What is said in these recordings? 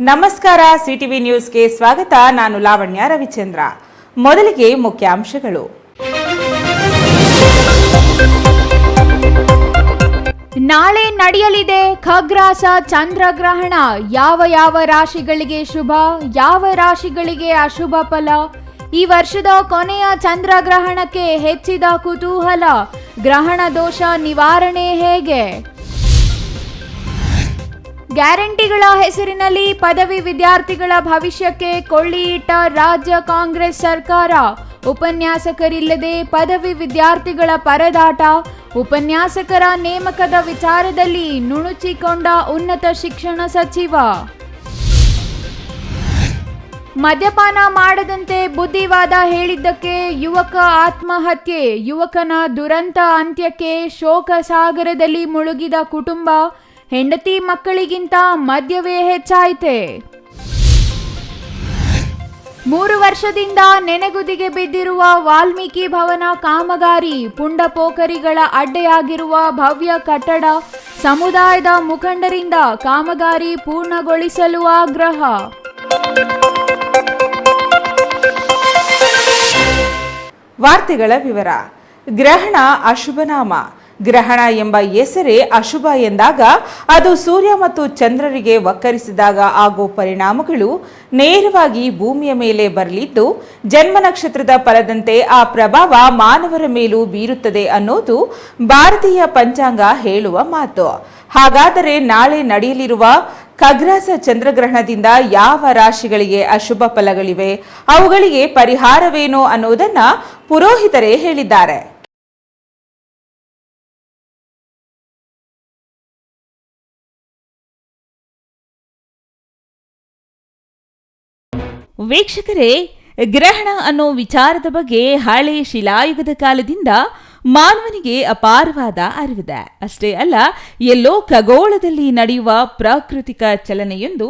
ನಮಸ್ಕಾರ, ಸಿಟಿವಿ ನ್ಯೂಸ್ಗೆ ಸ್ವಾಗತ. ನಾನು ಲಾವಣ್ಯ ರವಿಚಂದ್ರ. ಮೊದಲಿಗೆ ಮುಖ್ಯಾಂಶಗಳು. ನಾಳೆ ನಡೆಯಲಿದೆ ಖಗ್ರಾಸ ಚಂದ್ರಗ್ರಹಣ. ಯಾವ ರಾಶಿಗಳಿಗೆ ಶುಭ, ಯಾವ ರಾಶಿಗಳಿಗೆ ಅಶುಭ ಫಲ? ಈ ವರ್ಷದ ಕೊನೆಯ ಚಂದ್ರಗ್ರಹಣಕ್ಕೆ ಹೆಚ್ಚಿದ ಕುತೂಹಲ. ಗ್ರಹಣ ದೋಷ ನಿವಾರಣೆ ಹೇಗೆ? ಗ್ಯಾರಂಟಿಗಳ ಹೆಸರಿನಲ್ಲಿ ಪದವಿ ವಿದ್ಯಾರ್ಥಿಗಳ ಭವಿಷ್ಯಕ್ಕೆ ಕೊಳ್ಳಿ ಇಟ್ಟ ರಾಜ್ಯ ಕಾಂಗ್ರೆಸ್ ಸರ್ಕಾರ. ಉಪನ್ಯಾಸಕರಿಲ್ಲದೆ ಪದವಿ ವಿದ್ಯಾರ್ಥಿಗಳ ಪರದಾಟ. ಉಪನ್ಯಾಸಕರ ನೇಮಕದ ವಿಚಾರದಲ್ಲಿ ನುಣುಚಿಕೊಂಡ ಉನ್ನತ ಶಿಕ್ಷಣ ಸಚಿವ. ಮದ್ಯಪಾನ ಮಾಡದಂತೆ ಬುದ್ಧಿವಾದ ಹೇಳಿದ್ದಕ್ಕೆ ಯುವಕ ಆತ್ಮಹತ್ಯೆ. ಯುವಕನ ದುರಂತ ಅಂತ್ಯಕ್ಕೆ ಶೋಕ ಸಾಗರದಲ್ಲಿ ಮುಳುಗಿದ ಕುಟುಂಬ. ಹೆಂಡತಿ ಮಕ್ಕಳಿಗಿಂತ ಮದ್ಯವೇ ಹೆಚ್ಚಾಯಿತೆ. 3 ವರ್ಷದಿಂದ ನೆನೆಗುದಿಗೆ ಬಿದ್ದಿರುವ ವಾಲ್ಮೀಕಿ ಭವನ ಕಾಮಗಾರಿ. ಪುಂಡಪೋಖರಿಗಳ ಅಡ್ಡೆಯಾಗಿರುವ ಭವ್ಯ ಕಟ್ಟಡ. ಸಮುದಾಯದ ಮುಖಂಡರಿಂದ ಕಾಮಗಾರಿ ಪೂರ್ಣಗೊಳಿಸಲು ಆಗ್ರಹ. ವಾರ್ತೆಗಳ ವಿವರ. ಗ್ರಹಣ ಅಶುಭನಾಮ. ಗ್ರಹಣ ಎಂಬ ಹೆಸರೇ ಅಶುಭ ಎಂದಾಗ ಅದು ಸೂರ್ಯ ಮತ್ತು ಚಂದ್ರರಿಗೆ ವಕ್ಕರಿಸಿದಾಗ ಆಗೋ ಪರಿಣಾಮಗಳು ನೇರವಾಗಿ ಭೂಮಿಯ ಮೇಲೆ ಬರಲಿದ್ದು, ಜನ್ಮ ನಕ್ಷತ್ರದ ಫಲದಂತೆ ಆ ಪ್ರಭಾವ ಮಾನವರ ಮೇಲೂ ಬೀರುತ್ತದೆ ಅನ್ನೋದು ಭಾರತೀಯ ಪಂಚಾಂಗ ಹೇಳುವ ಮಾತು. ಹಾಗಾದರೆ ನಾಳೆ ನಡೆಯಲಿರುವ ಖಗ್ರಾಸ ಚಂದ್ರಗ್ರಹಣದಿಂದ ಯಾವ ರಾಶಿಗಳಿಗೆ ಅಶುಭ ಫಲಗಳಿವೆ, ಅವುಗಳಿಗೆ ಪರಿಹಾರವೇನು ಅನ್ನೋದನ್ನ ಪುರೋಹಿತರೇ ಹೇಳಿದ್ದಾರೆ. ವೀಕ್ಷಕರೇ, ಗ್ರಹಣ ಅನ್ನೋ ವಿಚಾರದ ಬಗ್ಗೆ ಹಳೆ ಶಿಲಾಯುಗದ ಕಾಲದಿಂದ ಮಾನವನಿಗೆ ಅಪಾರವಾದ ಅರಿವಿದೆ. ಅಷ್ಟೇ ಅಲ್ಲ, ಎಲ್ಲೋ ಖಗೋಳದಲ್ಲಿ ನಡೆಯುವ ಪ್ರಾಕೃತಿಕ ಚಲನೆಯೊಂದು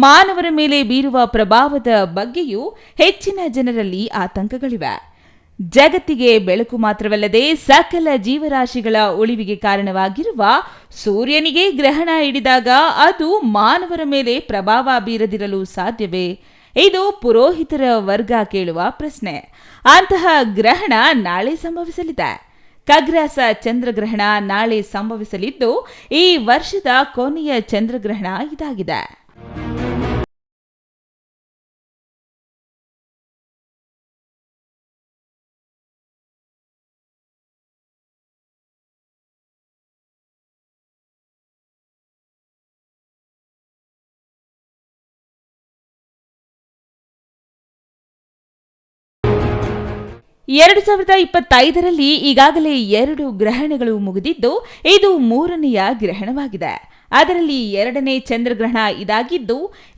ಮಾನವರ ಮೇಲೆ ಬೀರುವ ಪ್ರಭಾವದ ಬಗ್ಗೆಯೂ ಹೆಚ್ಚಿನ ಜನರಲ್ಲಿ ಆತಂಕಗಳಿವೆ. ಜಗತ್ತಿಗೆ ಬೆಳಕು ಮಾತ್ರವಲ್ಲದೆ ಸಕಲ ಜೀವರಾಶಿಗಳ ಉಳಿವಿಗೆ ಕಾರಣವಾಗಿರುವ ಸೂರ್ಯನಿಗೆ ಗ್ರಹಣ ಹಿಡಿದಾಗ ಅದು ಮಾನವರ ಮೇಲೆ ಪ್ರಭಾವ ಬೀರದಿರಲು ಸಾಧ್ಯವೇ? ಇದು ಪುರೋಹಿತರ ವರ್ಗ ಕೇಳುವ ಪ್ರಶ್ನೆ. ಅಂತಹ ಗ್ರಹಣ ನಾಳೆ ಸಂಭವಿಸಲಿದೆ. ಖಗ್ರಾಸ ಚಂದ್ರಗ್ರಹಣ ನಾಳೆ ಸಂಭವಿಸಲಿದ್ದು, ಈ ವರ್ಷದ ಕೊನೆಯ ಚಂದ್ರಗ್ರಹಣ ಇದಾಗಿದೆ. ಎರಡು 2025ರಲ್ಲಿ ಈಗಾಗಲೇ 2 ಗ್ರಹಣಗಳು ಮುಗಿದಿದ್ದು, ಇದು 3ನೆಯ ಗ್ರಹಣವಾಗಿದೆ. ಅದರಲ್ಲಿ 2ನೇ ಚಂದ್ರಗ್ರಹಣ ಇದಾಗಿದ್ದು,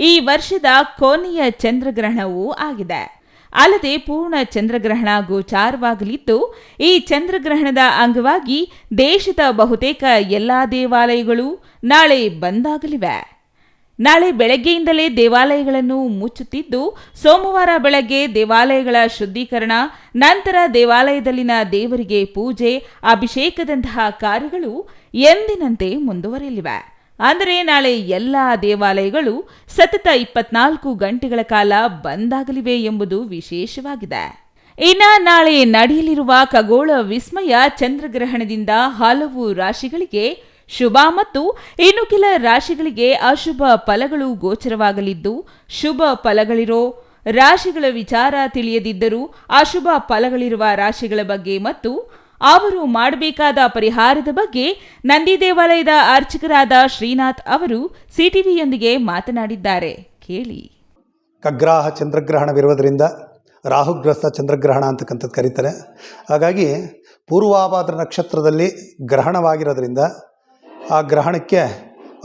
ಈ ವರ್ಷದ ಕೊನೆಯ ಚಂದ್ರಗ್ರಹಣವೂ ಆಗಿದೆ. ಅಲ್ಲದೆ ಪೂರ್ಣ ಚಂದ್ರಗ್ರಹಣ ಗೋಚಾರವಾಗಲಿದ್ದು, ಈ ಚಂದ್ರಗ್ರಹಣದ ಅಂಗವಾಗಿ ದೇಶದ ಬಹುತೇಕ ಎಲ್ಲಾ ದೇವಾಲಯಗಳು ನಾಳೆ ಬಂದಾಗಲಿವೆ. ನಾಳೆ ಬೆಳಗ್ಗೆಯಿಂದಲೇ ದೇವಾಲಯಗಳನ್ನು ಮುಚ್ಚುತ್ತಿದ್ದು, ಸೋಮವಾರ ಬೆಳಗ್ಗೆ ದೇವಾಲಯಗಳ ಶುದ್ಧೀಕರಣ, ನಂತರ ದೇವಾಲಯದಲ್ಲಿನ ದೇವರಿಗೆ ಪೂಜೆ, ಅಭಿಷೇಕದಂತಹ ಕಾರ್ಯಗಳು ಎಂದಿನಂತೆ ಮುಂದುವರಿಯಲಿವೆ. ಅಂದರೆ ನಾಳೆ ಎಲ್ಲ ದೇವಾಲಯಗಳು ಸತತ 24 ಗಂಟೆಗಳ ಕಾಲ ಬಂದಾಗಲಿವೆ ಎಂಬುದು ವಿಶೇಷವಾಗಿದೆ. ಇನ್ನು ನಾಳೆ ನಡೆಯಲಿರುವ ಖಗೋಳ ವಿಸ್ಮಯ ಚಂದ್ರಗ್ರಹಣದಿಂದ ಹಲವು ರಾಶಿಗಳಿಗೆ ಶುಭ ಮತ್ತು ಇನ್ನು ಕೆಲ ರಾಶಿಗಳಿಗೆ ಅಶುಭ ಫಲಗಳು ಗೋಚರವಾಗಲಿದ್ದು, ಶುಭ ಫಲಗಳಿರೋ ರಾಶಿಗಳ ವಿಚಾರ ತಿಳಿಯದಿದ್ದರೂ ಅಶುಭ ಫಲಗಳಿರುವ ರಾಶಿಗಳ ಬಗ್ಗೆ ಮತ್ತು ಅವರು ಮಾಡಬೇಕಾದ ಪರಿಹಾರದ ಬಗ್ಗೆ ನಂದಿ ದೇವಾಲಯದ ಅರ್ಚಕರಾದ ಶ್ರೀನಾಥ್ ಅವರು ಸಿಟಿವಿಯೊಂದಿಗೆ ಮಾತನಾಡಿದ್ದಾರೆ. ಕೇಳಿ. ಖಗ್ರಾಹ ಚಂದ್ರಗ್ರಹಣವಿರುವುದರಿಂದ ರಾಹುಗ್ರಸ್ತ ಚಂದ್ರಗ್ರಹಣ ಅಂತಕ್ಕಂಥದ್ದು ಕರೀತಾರೆ. ಹಾಗಾಗಿ ಪೂರ್ವಾಭಾದ್ರ ನಕ್ಷತ್ರದಲ್ಲಿ ಗ್ರಹಣವಾಗಿರೋದ್ರಿಂದ ಆ ಗ್ರಹಣಕ್ಕೆ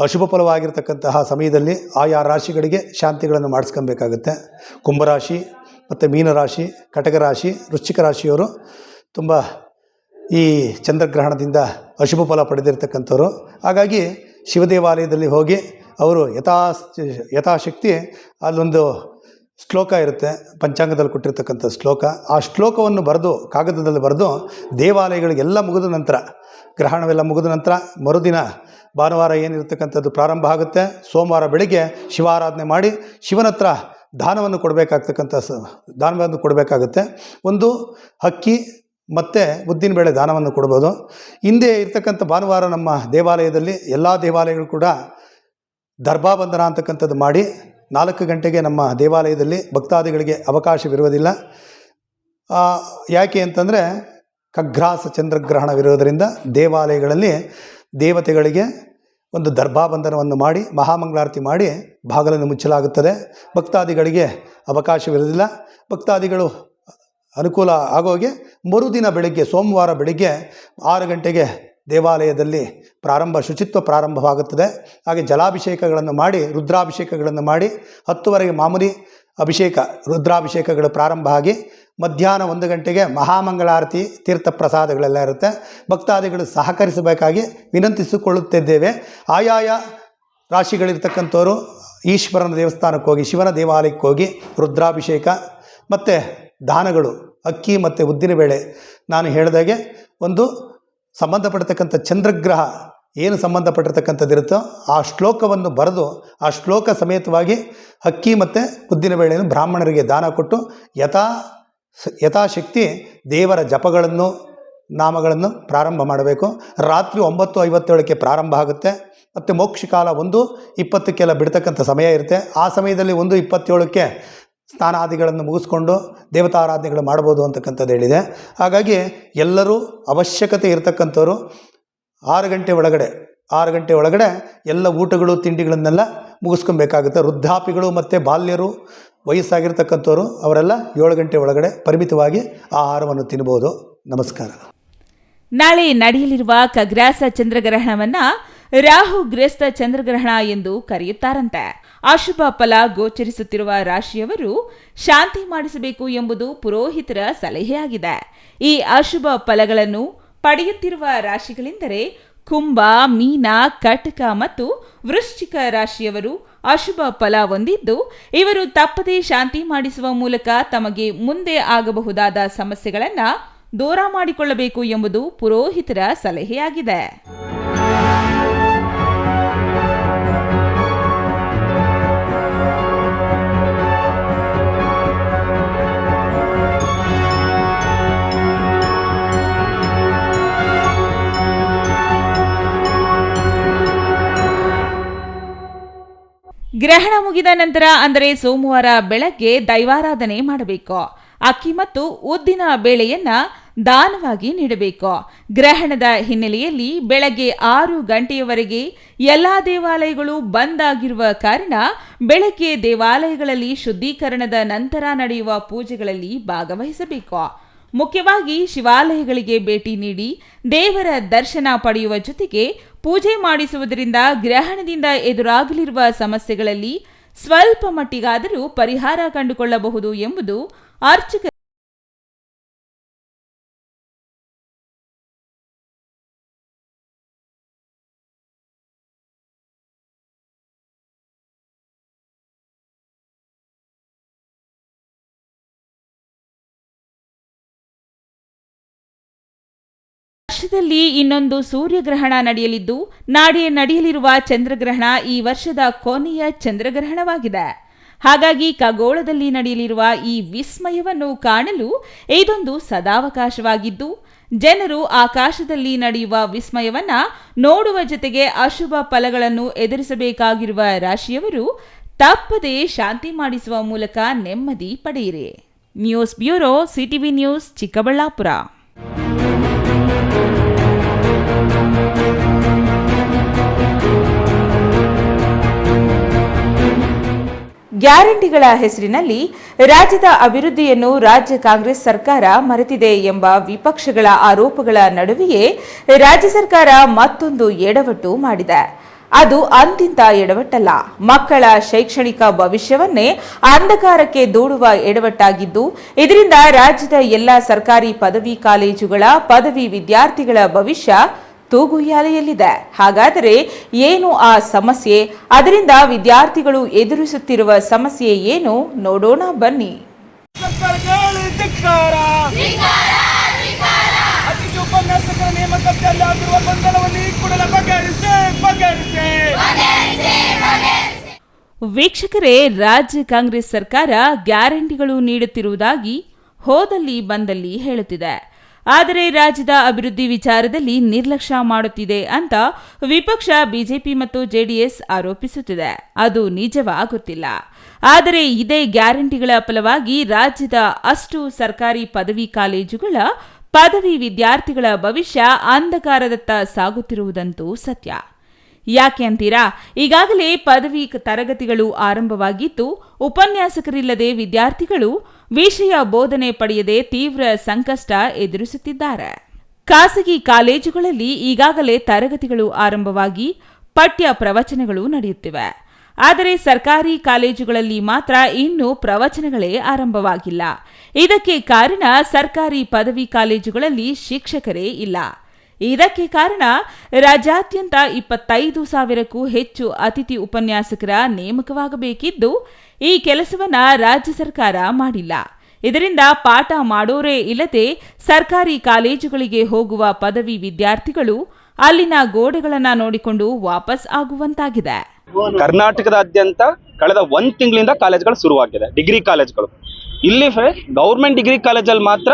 ಅಶುಭ ಫಲವಾಗಿರ್ತಕ್ಕಂತಹ ಸಮಯದಲ್ಲಿ ಆಯಾ ರಾಶಿಗಳಿಗೆ ಶಾಂತಿಗಳನ್ನು ಮಾಡಿಸ್ಕೊಬೇಕಾಗುತ್ತೆ. ಕುಂಭರಾಶಿ ಮತ್ತು ಮೀನರಾಶಿ, ಕಟಕರಾಶಿ, ವೃಶ್ಚಿಕ ರಾಶಿಯವರು ತುಂಬ ಈ ಚಂದ್ರಗ್ರಹಣದಿಂದ ಅಶುಭ ಫಲ ಪಡೆದಿರ್ತಕ್ಕಂಥವ್ರು. ಹಾಗಾಗಿ ಶಿವ ದೇವಾಲಯದಲ್ಲಿ ಹೋಗಿ ಅವರು ಯಥಾಶಕ್ತಿ ಅಲ್ಲೊಂದು ಶ್ಲೋಕ ಇರುತ್ತೆ, ಪಂಚಾಂಗದಲ್ಲಿ ಕೊಟ್ಟಿರ್ತಕ್ಕಂಥ ಶ್ಲೋಕ. ಆ ಶ್ಲೋಕವನ್ನು ಬರೆದು ಕಾಗದದಲ್ಲಿ ಬರೆದು ದೇವಾಲಯಗಳಿಗೆಲ್ಲ ಮುಗಿದ ನಂತರ, ಗ್ರಹಣವೆಲ್ಲ ಮುಗಿದ ನಂತರ ಮರುದಿನ ಭಾನುವಾರ ಏನಿರ್ತಕ್ಕಂಥದ್ದು ಪ್ರಾರಂಭ ಆಗುತ್ತೆ. ಸೋಮವಾರ ಬೆಳಿಗ್ಗೆ ಶಿವಾರಾಧನೆ ಮಾಡಿ ಶಿವನ ಹತ್ರ ದಾನವನ್ನು ಕೊಡಬೇಕಾಗುತ್ತೆ. ಒಂದು ಅಕ್ಕಿ ಮತ್ತು ಉದ್ದಿನಬೇಳೆ ದಾನವನ್ನು ಕೊಡ್ಬೋದು. ಹಿಂದೆ ಇರ್ತಕ್ಕಂಥ ಭಾನುವಾರ ನಮ್ಮ ದೇವಾಲಯದಲ್ಲಿ ಎಲ್ಲ ದೇವಾಲಯಗಳು ಕೂಡ ದರ್ಭಾಬಂಧನ ಅಂತಕ್ಕಂಥದ್ದು ಮಾಡಿ 4 ಗಂಟೆಗೆ ನಮ್ಮ ದೇವಾಲಯದಲ್ಲಿ ಭಕ್ತಾದಿಗಳಿಗೆ ಅವಕಾಶವಿರುವುದಿಲ್ಲ. ಯಾಕೆ ಅಂತಂದರೆ ಖಗ್ರಾಸ ಚಂದ್ರಗ್ರಹಣವಿರುವುದರಿಂದ ದೇವಾಲಯಗಳಲ್ಲಿ ದೇವತೆಗಳಿಗೆ ಒಂದು ದರ್ಭಾಬಂಧನವನ್ನು ಮಾಡಿ ಮಹಾಮಂಗಳಾರತಿ ಮಾಡಿ ಬಾಗಿಲನ್ನು ಮುಚ್ಚಲಾಗುತ್ತದೆ. ಭಕ್ತಾದಿಗಳಿಗೆ ಅವಕಾಶವಿರುವುದಿಲ್ಲ. ಭಕ್ತಾದಿಗಳು ಅನುಕೂಲ ಆಗೋಗೆ ಮರುದಿನ ಬೆಳಗ್ಗೆ ಸೋಮವಾರ ಬೆಳಗ್ಗೆ 6 ಗಂಟೆಗೆ ದೇವಾಲಯದಲ್ಲಿ ಶುಚಿತ್ವ ಪ್ರಾರಂಭವಾಗುತ್ತದೆ. ಹಾಗೆ ಜಲಾಭಿಷೇಕಗಳನ್ನು ಮಾಡಿ ರುದ್ರಾಭಿಷೇಕಗಳನ್ನು ಮಾಡಿ 10ವರೆಗೆ ಮಾಮೂಲಿ ರುದ್ರಾಭಿಷೇಕಗಳು ಪ್ರಾರಂಭ ಆಗಿ ಮಧ್ಯಾಹ್ನ 1 ಗಂಟೆಗೆ ಮಹಾಮಂಗಳಾರತಿ ತೀರ್ಥ ಪ್ರಸಾದಗಳೆಲ್ಲ ಇರುತ್ತೆ. ಭಕ್ತಾದಿಗಳು ಸಹಕರಿಸಬೇಕಾಗಿ ವಿನಂತಿಸಿಕೊಳ್ಳುತ್ತಿದ್ದೇವೆ. ಆಯಾಯ ರಾಶಿಗಳಿರ್ತಕ್ಕಂಥವರು ಈಶ್ವರನ ದೇವಸ್ಥಾನಕ್ಕೆ ಹೋಗಿ, ಶಿವನ ದೇವಾಲಯಕ್ಕೆ ಹೋಗಿ ರುದ್ರಾಭಿಷೇಕ ಮತ್ತು ದಾನಗಳು, ಅಕ್ಕಿ ಮತ್ತು ಉದ್ದಿನಬೇಳೆ, ನಾನು ಹೇಳಿದಾಗೆ ಒಂದು ಸಂಬಂಧಪಡ್ತಕ್ಕಂಥ ಚಂದ್ರಗ್ರಹ ಏನು ಸಂಬಂಧಪಟ್ಟಿರ್ತಕ್ಕಂಥದ್ದಿರುತ್ತೋ ಆ ಶ್ಲೋಕವನ್ನು ಬರೆದು ಆ ಶ್ಲೋಕ ಸಮೇತವಾಗಿ ಅಕ್ಕಿ ಮತ್ತು ಉದ್ದಿನಬೇಳೆಯನ್ನು ಬ್ರಾಹ್ಮಣರಿಗೆ ದಾನ ಕೊಟ್ಟು ಯಥಾಶಕ್ತಿ ದೇವರ ಜಪಗಳನ್ನು ನಾಮಗಳನ್ನು ಪ್ರಾರಂಭ ಮಾಡಬೇಕು. ರಾತ್ರಿ 9:57ಕ್ಕೆ ಪ್ರಾರಂಭ ಆಗುತ್ತೆ. ಮತ್ತು ಮೋಕ್ಷಕಾಲ 1:20ಕ್ಕೆಲ್ಲ ಬಿಡ್ತಕ್ಕಂಥ ಸಮಯ ಇರುತ್ತೆ. ಆ ಸಮಯದಲ್ಲಿ 1:27ಕ್ಕೆ ಸ್ನಾನಾದಿಗಳನ್ನು ಮುಗಿಸ್ಕೊಂಡು ದೇವತಾರಾಧನೆಗಳು ಮಾಡ್ಬೋದು ಅಂತಕ್ಕಂಥದ್ದು ಹೇಳಿದೆ. ಹಾಗಾಗಿ ಎಲ್ಲರೂ ಅವಶ್ಯಕತೆ ಇರತಕ್ಕಂಥವ್ರು 6 ಗಂಟೆ ಒಳಗಡೆ ಎಲ್ಲ ಊಟಗಳು ತಿಂಡಿಗಳನ್ನೆಲ್ಲ ಮುಗಿಸ್ಕೊಬೇಕಾಗುತ್ತೆ. ವೃದ್ಧಾಪಿಗಳು ಮತ್ತು ಬಾಲ್ಯರು, ವಯಸ್ಸಾಗಿರ್ತಕ್ಕಂಥವ್ರು ಅವರೆಲ್ಲ 7 ಗಂಟೆ ಒಳಗಡೆ ಪರಿಮಿತವಾಗಿ ಆಹಾರವನ್ನು ತಿನ್ಬೋದು. ನಮಸ್ಕಾರ. ನಾಳೆ ನಡೆಯಲಿರುವ ಖಗ್ರಾಸ ಚಂದ್ರಗ್ರಹಣವನ್ನ ರಾಹುಗ್ರಸ್ತ ಚಂದ್ರಗ್ರಹಣ ಎಂದು ಕರೆಯುತ್ತಾರಂತೆ. ಅಶುಭ ಫಲ ಗೋಚರಿಸುತ್ತಿರುವ ರಾಶಿಯವರು ಶಾಂತಿ ಮಾಡಿಸಬೇಕು ಎಂಬುದು ಪುರೋಹಿತರ ಸಲಹೆಯಾಗಿದೆ. ಈ ಅಶುಭ ಫಲಗಳನ್ನು ಪಡೆಯುತ್ತಿರುವ ರಾಶಿಗಳೆಂದರೆ ಕುಂಭ, ಮೀನ, ಕಟಕ ಮತ್ತು ವೃಶ್ಚಿಕ ರಾಶಿಯವರು ಅಶುಭ ಫಲ ಹೊಂದಿದ್ದು, ಇವರು ತಪ್ಪದೇ ಶಾಂತಿ ಮಾಡಿಸುವ ಮೂಲಕ ತಮಗೆ ಮುಂದೆ ಆಗಬಹುದಾದ ಸಮಸ್ಯೆಗಳನ್ನು ದೂರ ಮಾಡಿಕೊಳ್ಳಬೇಕು ಎಂಬುದು ಪುರೋಹಿತರ ಸಲಹೆಯಾಗಿದೆ. ಗ್ರಹಣ ಮುಗಿದ ನಂತರ ಅಂದರೆ ಸೋಮವಾರ ಬೆಳಗ್ಗೆ ದೈವಾರಾಧನೆ ಮಾಡಬೇಕು. ಅಕ್ಕಿ ಮತ್ತು ಉದ್ದಿನ ಬೇಳೆಯನ್ನ ದಾನವಾಗಿ ನೀಡಬೇಕು. ಗ್ರಹಣದ ಹಿನ್ನೆಲೆಯಲ್ಲಿ ಬೆಳಗ್ಗೆ 6 ಗಂಟೆಯವರೆಗೆ ಎಲ್ಲಾ ದೇವಾಲಯಗಳು ಬಂದ್ ಆಗಿರುವ ಕಾರಣ ಬೆಳಗ್ಗೆ ದೇವಾಲಯಗಳಲ್ಲಿ ಶುದ್ಧೀಕರಣದ ನಂತರ ನಡೆಯುವ ಪೂಜೆಗಳಲ್ಲಿ ಭಾಗವಹಿಸಬೇಕು. ಮುಖ್ಯವಾಗಿ ಶಿವಾಲಯಗಳಿಗೆ ಭೇಟಿ ನೀಡಿ ದೇವರ ದರ್ಶನ ಪಡೆಯುವ ಜೊತೆಗೆ ಪೂಜೆ ಮಾಡಿಸುವುದರಿಂದ ಗ್ರಹಣದಿಂದ ಎದುರಾಗಲಿರುವ ಸಮಸ್ಯೆಗಳಲ್ಲಿ ಸ್ವಲ್ಪ ಮಟ್ಟಿಗಾದರೂ ಪರಿಹಾರ ಕಂಡುಕೊಳ್ಳಬಹುದು ಎಂಬುದು ಅರ್ಚಕ ವರ್ಷದಲ್ಲಿ ಇನ್ನೊಂದು ಸೂರ್ಯಗ್ರಹಣ ನಡೆಯಲಿದ್ದು, ನಾಳೆ ನಡೆಯಲಿರುವ ಚಂದ್ರಗ್ರಹಣ ಈ ವರ್ಷದ ಕೊನೆಯ ಚಂದ್ರಗ್ರಹಣವಾಗಿದೆ. ಹಾಗಾಗಿ ಖಗೋಳದಲ್ಲಿ ನಡೆಯಲಿರುವ ಈ ವಿಸ್ಮಯವನ್ನು ಕಾಣಲು ಇದೊಂದು ಸದಾವಕಾಶವಾಗಿದ್ದು, ಜನರು ಆಕಾಶದಲ್ಲಿ ನಡೆಯುವ ವಿಸ್ಮಯವನ್ನ ನೋಡುವ ಜೊತೆಗೆ ಅಶುಭ ಫಲಗಳನ್ನು ಎದುರಿಸಬೇಕಾಗಿರುವ ರಾಶಿಯವರು ತಪ್ಪದೇ ಶಾಂತಿ ಮಾಡಿಸುವ ಮೂಲಕ ನೆಮ್ಮದಿ ಪಡೆಯಿರಿ. News bureau, CTV news, Chikkaballapur. ಗ್ಯಾರಂಟಿಗಳ ಹೆಸರಿನಲ್ಲಿ ರಾಜ್ಯದ ಅಭಿವೃದ್ಧಿಯನ್ನು ರಾಜ್ಯ ಕಾಂಗ್ರೆಸ್ ಸರ್ಕಾರ ಮರೆತಿದೆ ಎಂಬ ವಿಪಕ್ಷಗಳ ಆರೋಪಗಳ ನಡುವೆಯೇ ರಾಜ್ಯ ಸರ್ಕಾರ ಮತ್ತೊಂದು ಎಡವಟ್ಟು ಮಾಡಿದೆ. ಅದು ಅಂತಿಂತ ಎಡವಟ್ಟಲ್ಲ, ಮಕ್ಕಳ ಶೈಕ್ಷಣಿಕ ಭವಿಷ್ಯವನ್ನೇ ಅಂಧಕಾರಕ್ಕೆ ದೂಡುವ ಎಡವಟ್ಟಾಗಿದ್ದು, ಇದರಿಂದ ರಾಜ್ಯದ ಎಲ್ಲ ಸರ್ಕಾರಿ ಪದವಿ ಕಾಲೇಜುಗಳ ಪದವಿ ವಿದ್ಯಾರ್ಥಿಗಳ ಭವಿಷ್ಯ ತೂಗುಯ್ಯಾಲೆಯಲ್ಲಿದೆ. ಹಾಗಾದರೆ ಏನು ಆ ಸಮಸ್ಯೆ? ಅದರಿಂದ ವಿದ್ಯಾರ್ಥಿಗಳು ಎದುರಿಸುತ್ತಿರುವ ಸಮಸ್ಯೆ ಏನು ನೋಡೋಣ ಬನ್ನಿ. ವೀಕ್ಷಕರೇ, ರಾಜ್ಯ ಕಾಂಗ್ರೆಸ್ ಸರ್ಕಾರ ಗ್ಯಾರಂಟಿಗಳು ನೀಡುತ್ತಿರುವುದಾಗಿ ಹೋದಲ್ಲಿ ಬಂದಲ್ಲಿ ಹೇಳುತ್ತಿದೆ. ಆದರೆ ರಾಜ್ಯದ ಅಭಿವೃದ್ಧಿ ವಿಚಾರದಲ್ಲಿ ನಿರ್ಲಕ್ಷ್ಯ ಮಾಡುತ್ತಿದೆ ಅಂತ ವಿಪಕ್ಷ ಬಿಜೆಪಿ ಮತ್ತು ಜೆಡಿಎಸ್ ಆರೋಪಿಸುತ್ತಿದೆ. ಅದು ನಿಜವಾಗುತ್ತಿಲ್ಲ. ಆದರೆ ಇದೇ ಗ್ಯಾರಂಟಿಗಳ ಫಲವಾಗಿ ರಾಜ್ಯದ ಅಷ್ಟು ಸರ್ಕಾರಿ ಪದವಿ ಕಾಲೇಜುಗಳ ಪದವಿ ವಿದ್ಯಾರ್ಥಿಗಳ ಭವಿಷ್ಯ ಅಂಧಕಾರದತ್ತ ಸಾಗುತ್ತಿರುವುದಂತೂ ಸತ್ಯ. ಯಾಕೆ ಅಂತೀರಾ? ಈಗಾಗಲೇ ಪದವಿ ತರಗತಿಗಳು ಆರಂಭವಾಗಿದ್ದು, ಉಪನ್ಯಾಸಕರಿಲ್ಲದೆ ವಿದ್ಯಾರ್ಥಿಗಳು ವಿಷಯ ಬೋಧನೆ ಪಡೆಯದೆ ತೀವ್ರ ಸಂಕಷ್ಟ ಎದುರಿಸುತ್ತಿದ್ದಾರೆ. ಖಾಸಗಿ ಕಾಲೇಜುಗಳಲ್ಲಿ ಈಗಾಗಲೇ ತರಗತಿಗಳು ಆರಂಭವಾಗಿ ಪಠ್ಯ ಪ್ರವಚನಗಳು ನಡೆಯುತ್ತಿವೆ. ಆದರೆ ಸರ್ಕಾರಿ ಕಾಲೇಜುಗಳಲ್ಲಿ ಮಾತ್ರ ಇನ್ನೂ ಪ್ರವಚನಗಳೇ ಆರಂಭವಾಗಿಲ್ಲ. ಇದಕ್ಕೆ ಕಾರಣ ಸರ್ಕಾರಿ ಪದವಿ ಕಾಲೇಜುಗಳಲ್ಲಿ ಶಿಕ್ಷಕರೇ ಇಲ್ಲ. ಇದಕ್ಕೆ ಕಾರಣ ರಾಜ್ಯಾದ್ಯಂತ 25,000ಕ್ಕೂ ಹೆಚ್ಚು ಅತಿಥಿ ಉಪನ್ಯಾಸಕರ ನೇಮಕವಾಗಬೇಕಿದ್ದು, ಈ ಕೆಲಸವನ್ನ ರಾಜ್ಯ ಸರ್ಕಾರ ಮಾಡಿಲ್ಲ. ಇದರಿಂದ ಪಾಠ ಮಾಡೋರೇ ಇಲ್ಲದೆ ಸರ್ಕಾರಿ ಕಾಲೇಜುಗಳಿಗೆ ಹೋಗುವ ಪದವಿ ವಿದ್ಯಾರ್ಥಿಗಳು ಅಲ್ಲಿನ ಗೋಡೆಗಳನ್ನ ನೋಡಿಕೊಂಡು ವಾಪಸ್ ಆಗುವಂತಾಗಿದೆ. ಕರ್ನಾಟಕದಾದ್ಯಂತ ಕಳೆದ 1 ತಿಂಗಳಿಂದ ಕಾಲೇಜ್ಗಳು ಶುರುವಾಗಿದೆ, ಡಿಗ್ರಿ ಕಾಲೇಜ್ಗಳು. ಇಲ್ಲಿ ಗೌರ್ಮೆಂಟ್ ಡಿಗ್ರಿ ಕಾಲೇಜಲ್ಲಿ ಮಾತ್ರ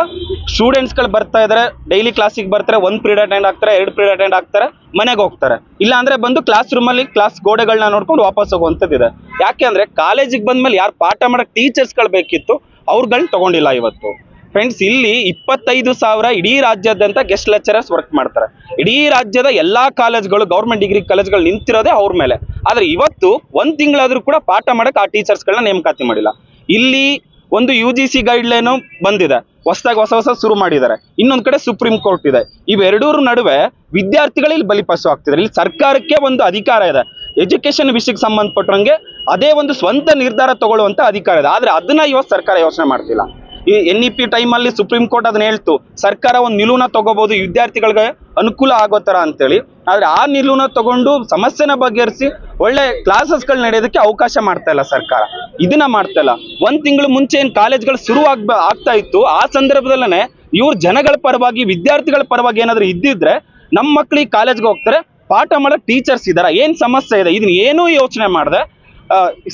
ಸ್ಟೂಡೆಂಟ್ಸ್ಗಳು ಬರ್ತಾ ಇದ್ದಾರೆ, ಡೈಲಿ ಕ್ಲಾಸಿಗೆ ಬರ್ತಾರೆ, 1 ಪೀರಿಯಡ್ ಅಟೆಂಡ್ ಆಗ್ತಾರೆ, 2 ಪೀರಿಯಡ್ ಅಟೆಂಡ್ ಆಗ್ತಾರೆ, ಮನೆಗೆ ಹೋಗ್ತಾರೆ. ಇಲ್ಲ ಅಂದ್ರೆ ಬಂದು ಕ್ಲಾಸ್ ರೂಮಲ್ಲಿ ಕ್ಲಾಸ್ ಗೋಡೆಗಳನ್ನ ನೋಡ್ಕೊಂಡು ವಾಪಸ್ ಹೋಗುವಂಥದ್ದಿದೆ. ಯಾಕೆ ಅಂದ್ರೆ ಕಾಲೇಜಿಗೆ ಬಂದ್ಮೇಲೆ ಯಾರು ಪಾಠ ಮಾಡಕ್ಕೆ ಟೀಚರ್ಸ್ಗಳು ಬೇಕಿತ್ತು ಅವ್ರುಗಳನ್ನ ತಗೊಂಡಿಲ್ಲ ಇವತ್ತು. ಫ್ರೆಂಡ್ಸ್, ಇಲ್ಲಿ 25,000 ಇಡೀ ರಾಜ್ಯಾದ್ಯಂತ ಗೆಸ್ಟ್ ಲೆಕ್ಚರರ್ಸ್ ವರ್ಕ್ ಮಾಡ್ತಾರೆ. ಇಡೀ ರಾಜ್ಯದ ಎಲ್ಲಾ ಕಾಲೇಜ್ಗಳು, ಗೌರ್ಮೆಂಟ್ ಡಿಗ್ರಿ ಕಾಲೇಜ್ಗಳು ನಿಂತಿರೋದೇ ಅವ್ರ ಮೇಲೆ. ಆದ್ರೆ ಇವತ್ತು 1 ತಿಂಗಳಾದ್ರೂ ಕೂಡ ಪಾಠ ಮಾಡಕ್ಕೆ ಆ ಟೀಚರ್ಸ್ಗಳನ್ನ ನೇಮಕಾತಿ ಮಾಡಿಲ್ಲ. ಇಲ್ಲಿ ಒಂದು UGC ಗೈಡ್ಲೈನು ಬಂದಿದೆ, ಹೊಸದಾಗಿ ಹೊಸ ಶುರು ಮಾಡಿದ್ದಾರೆ. ಇನ್ನೊಂದ್ ಕಡೆ ಸುಪ್ರೀಂ ಕೋರ್ಟ್ ಇದೆ. ಇವೆರಡೂರ ನಡುವೆ ವಿದ್ಯಾರ್ಥಿಗಳು ಇಲ್ಲಿ ಬಲಿಪಶು ಆಗ್ತಿದ್ದಾರೆ. ಇಲ್ಲಿ ಸರ್ಕಾರಕ್ಕೆ ಒಂದು ಅಧಿಕಾರ ಇದೆ, ಎಜುಕೇಶನ್ ವಿಷಯಕ್ಕೆ ಸಂಬಂಧಪಟ್ಟಂಗೆ ಅದೇ ಒಂದು ಸ್ವಂತ ನಿರ್ಧಾರ ತಗೊಳ್ಳುವಂತ ಅಧಿಕಾರ ಇದೆ. ಆದ್ರೆ ಅದನ್ನ ಇವತ್ತು ಸರ್ಕಾರ ಯೋಚನೆ ಮಾಡ್ತಿಲ್ಲ. ಈ NEP ಟೈಮಲ್ಲಿ ಸುಪ್ರೀಂ ಕೋರ್ಟ್ ಅದನ್ನ ಹೇಳ್ತು, ಸರ್ಕಾರ ಒಂದು ನಿಲುವನ್ನ ತಗೋಬಹುದು ವಿದ್ಯಾರ್ಥಿಗಳಿಗೆ ಅನುಕೂಲ ಆಗೋ ತರ ಅಂತೇಳಿ. ಆದ್ರೆ ಆ ನಿಲುವನ್ನ ತಗೊಂಡು ಸಮಸ್ಯೆನ ಬಗೆಹರಿಸಿ ಒಳ್ಳೆ ಕ್ಲಾಸಸ್ಗಳು ನಡೆಯೋದಕ್ಕೆ ಅವಕಾಶ ಮಾಡ್ತಾ ಇಲ್ಲ ಸರ್ಕಾರ. ಇದನ್ನ ಮಾಡ್ತಾ ಇಲ್ಲ. 1 ತಿಂಗಳು ಮುಂಚೆ ಏನ್ ಕಾಲೇಜ್ಗಳು ಶುರು ಆಗ್ತಾ ಇತ್ತು, ಆ ಸಂದರ್ಭದಲ್ಲೇ ಇವ್ರ ಜನಗಳ ಪರವಾಗಿ, ವಿದ್ಯಾರ್ಥಿಗಳ ಪರವಾಗಿ ಏನಾದ್ರು ಇದ್ದಿದ್ರೆ ನಮ್ಮ ಮಕ್ಕಳಿಗೆ ಕಾಲೇಜ್ಗೆ ಹೋಗ್ತಾರೆ, ಪಾಠ ಮಾಡೋ ಟೀಚರ್ಸ್ ಇದಾರ, ಏನ್ ಸಮಸ್ಯೆ ಇದೆ ಇದನ್ನ ಏನೂ ಯೋಚನೆ ಮಾಡದೆ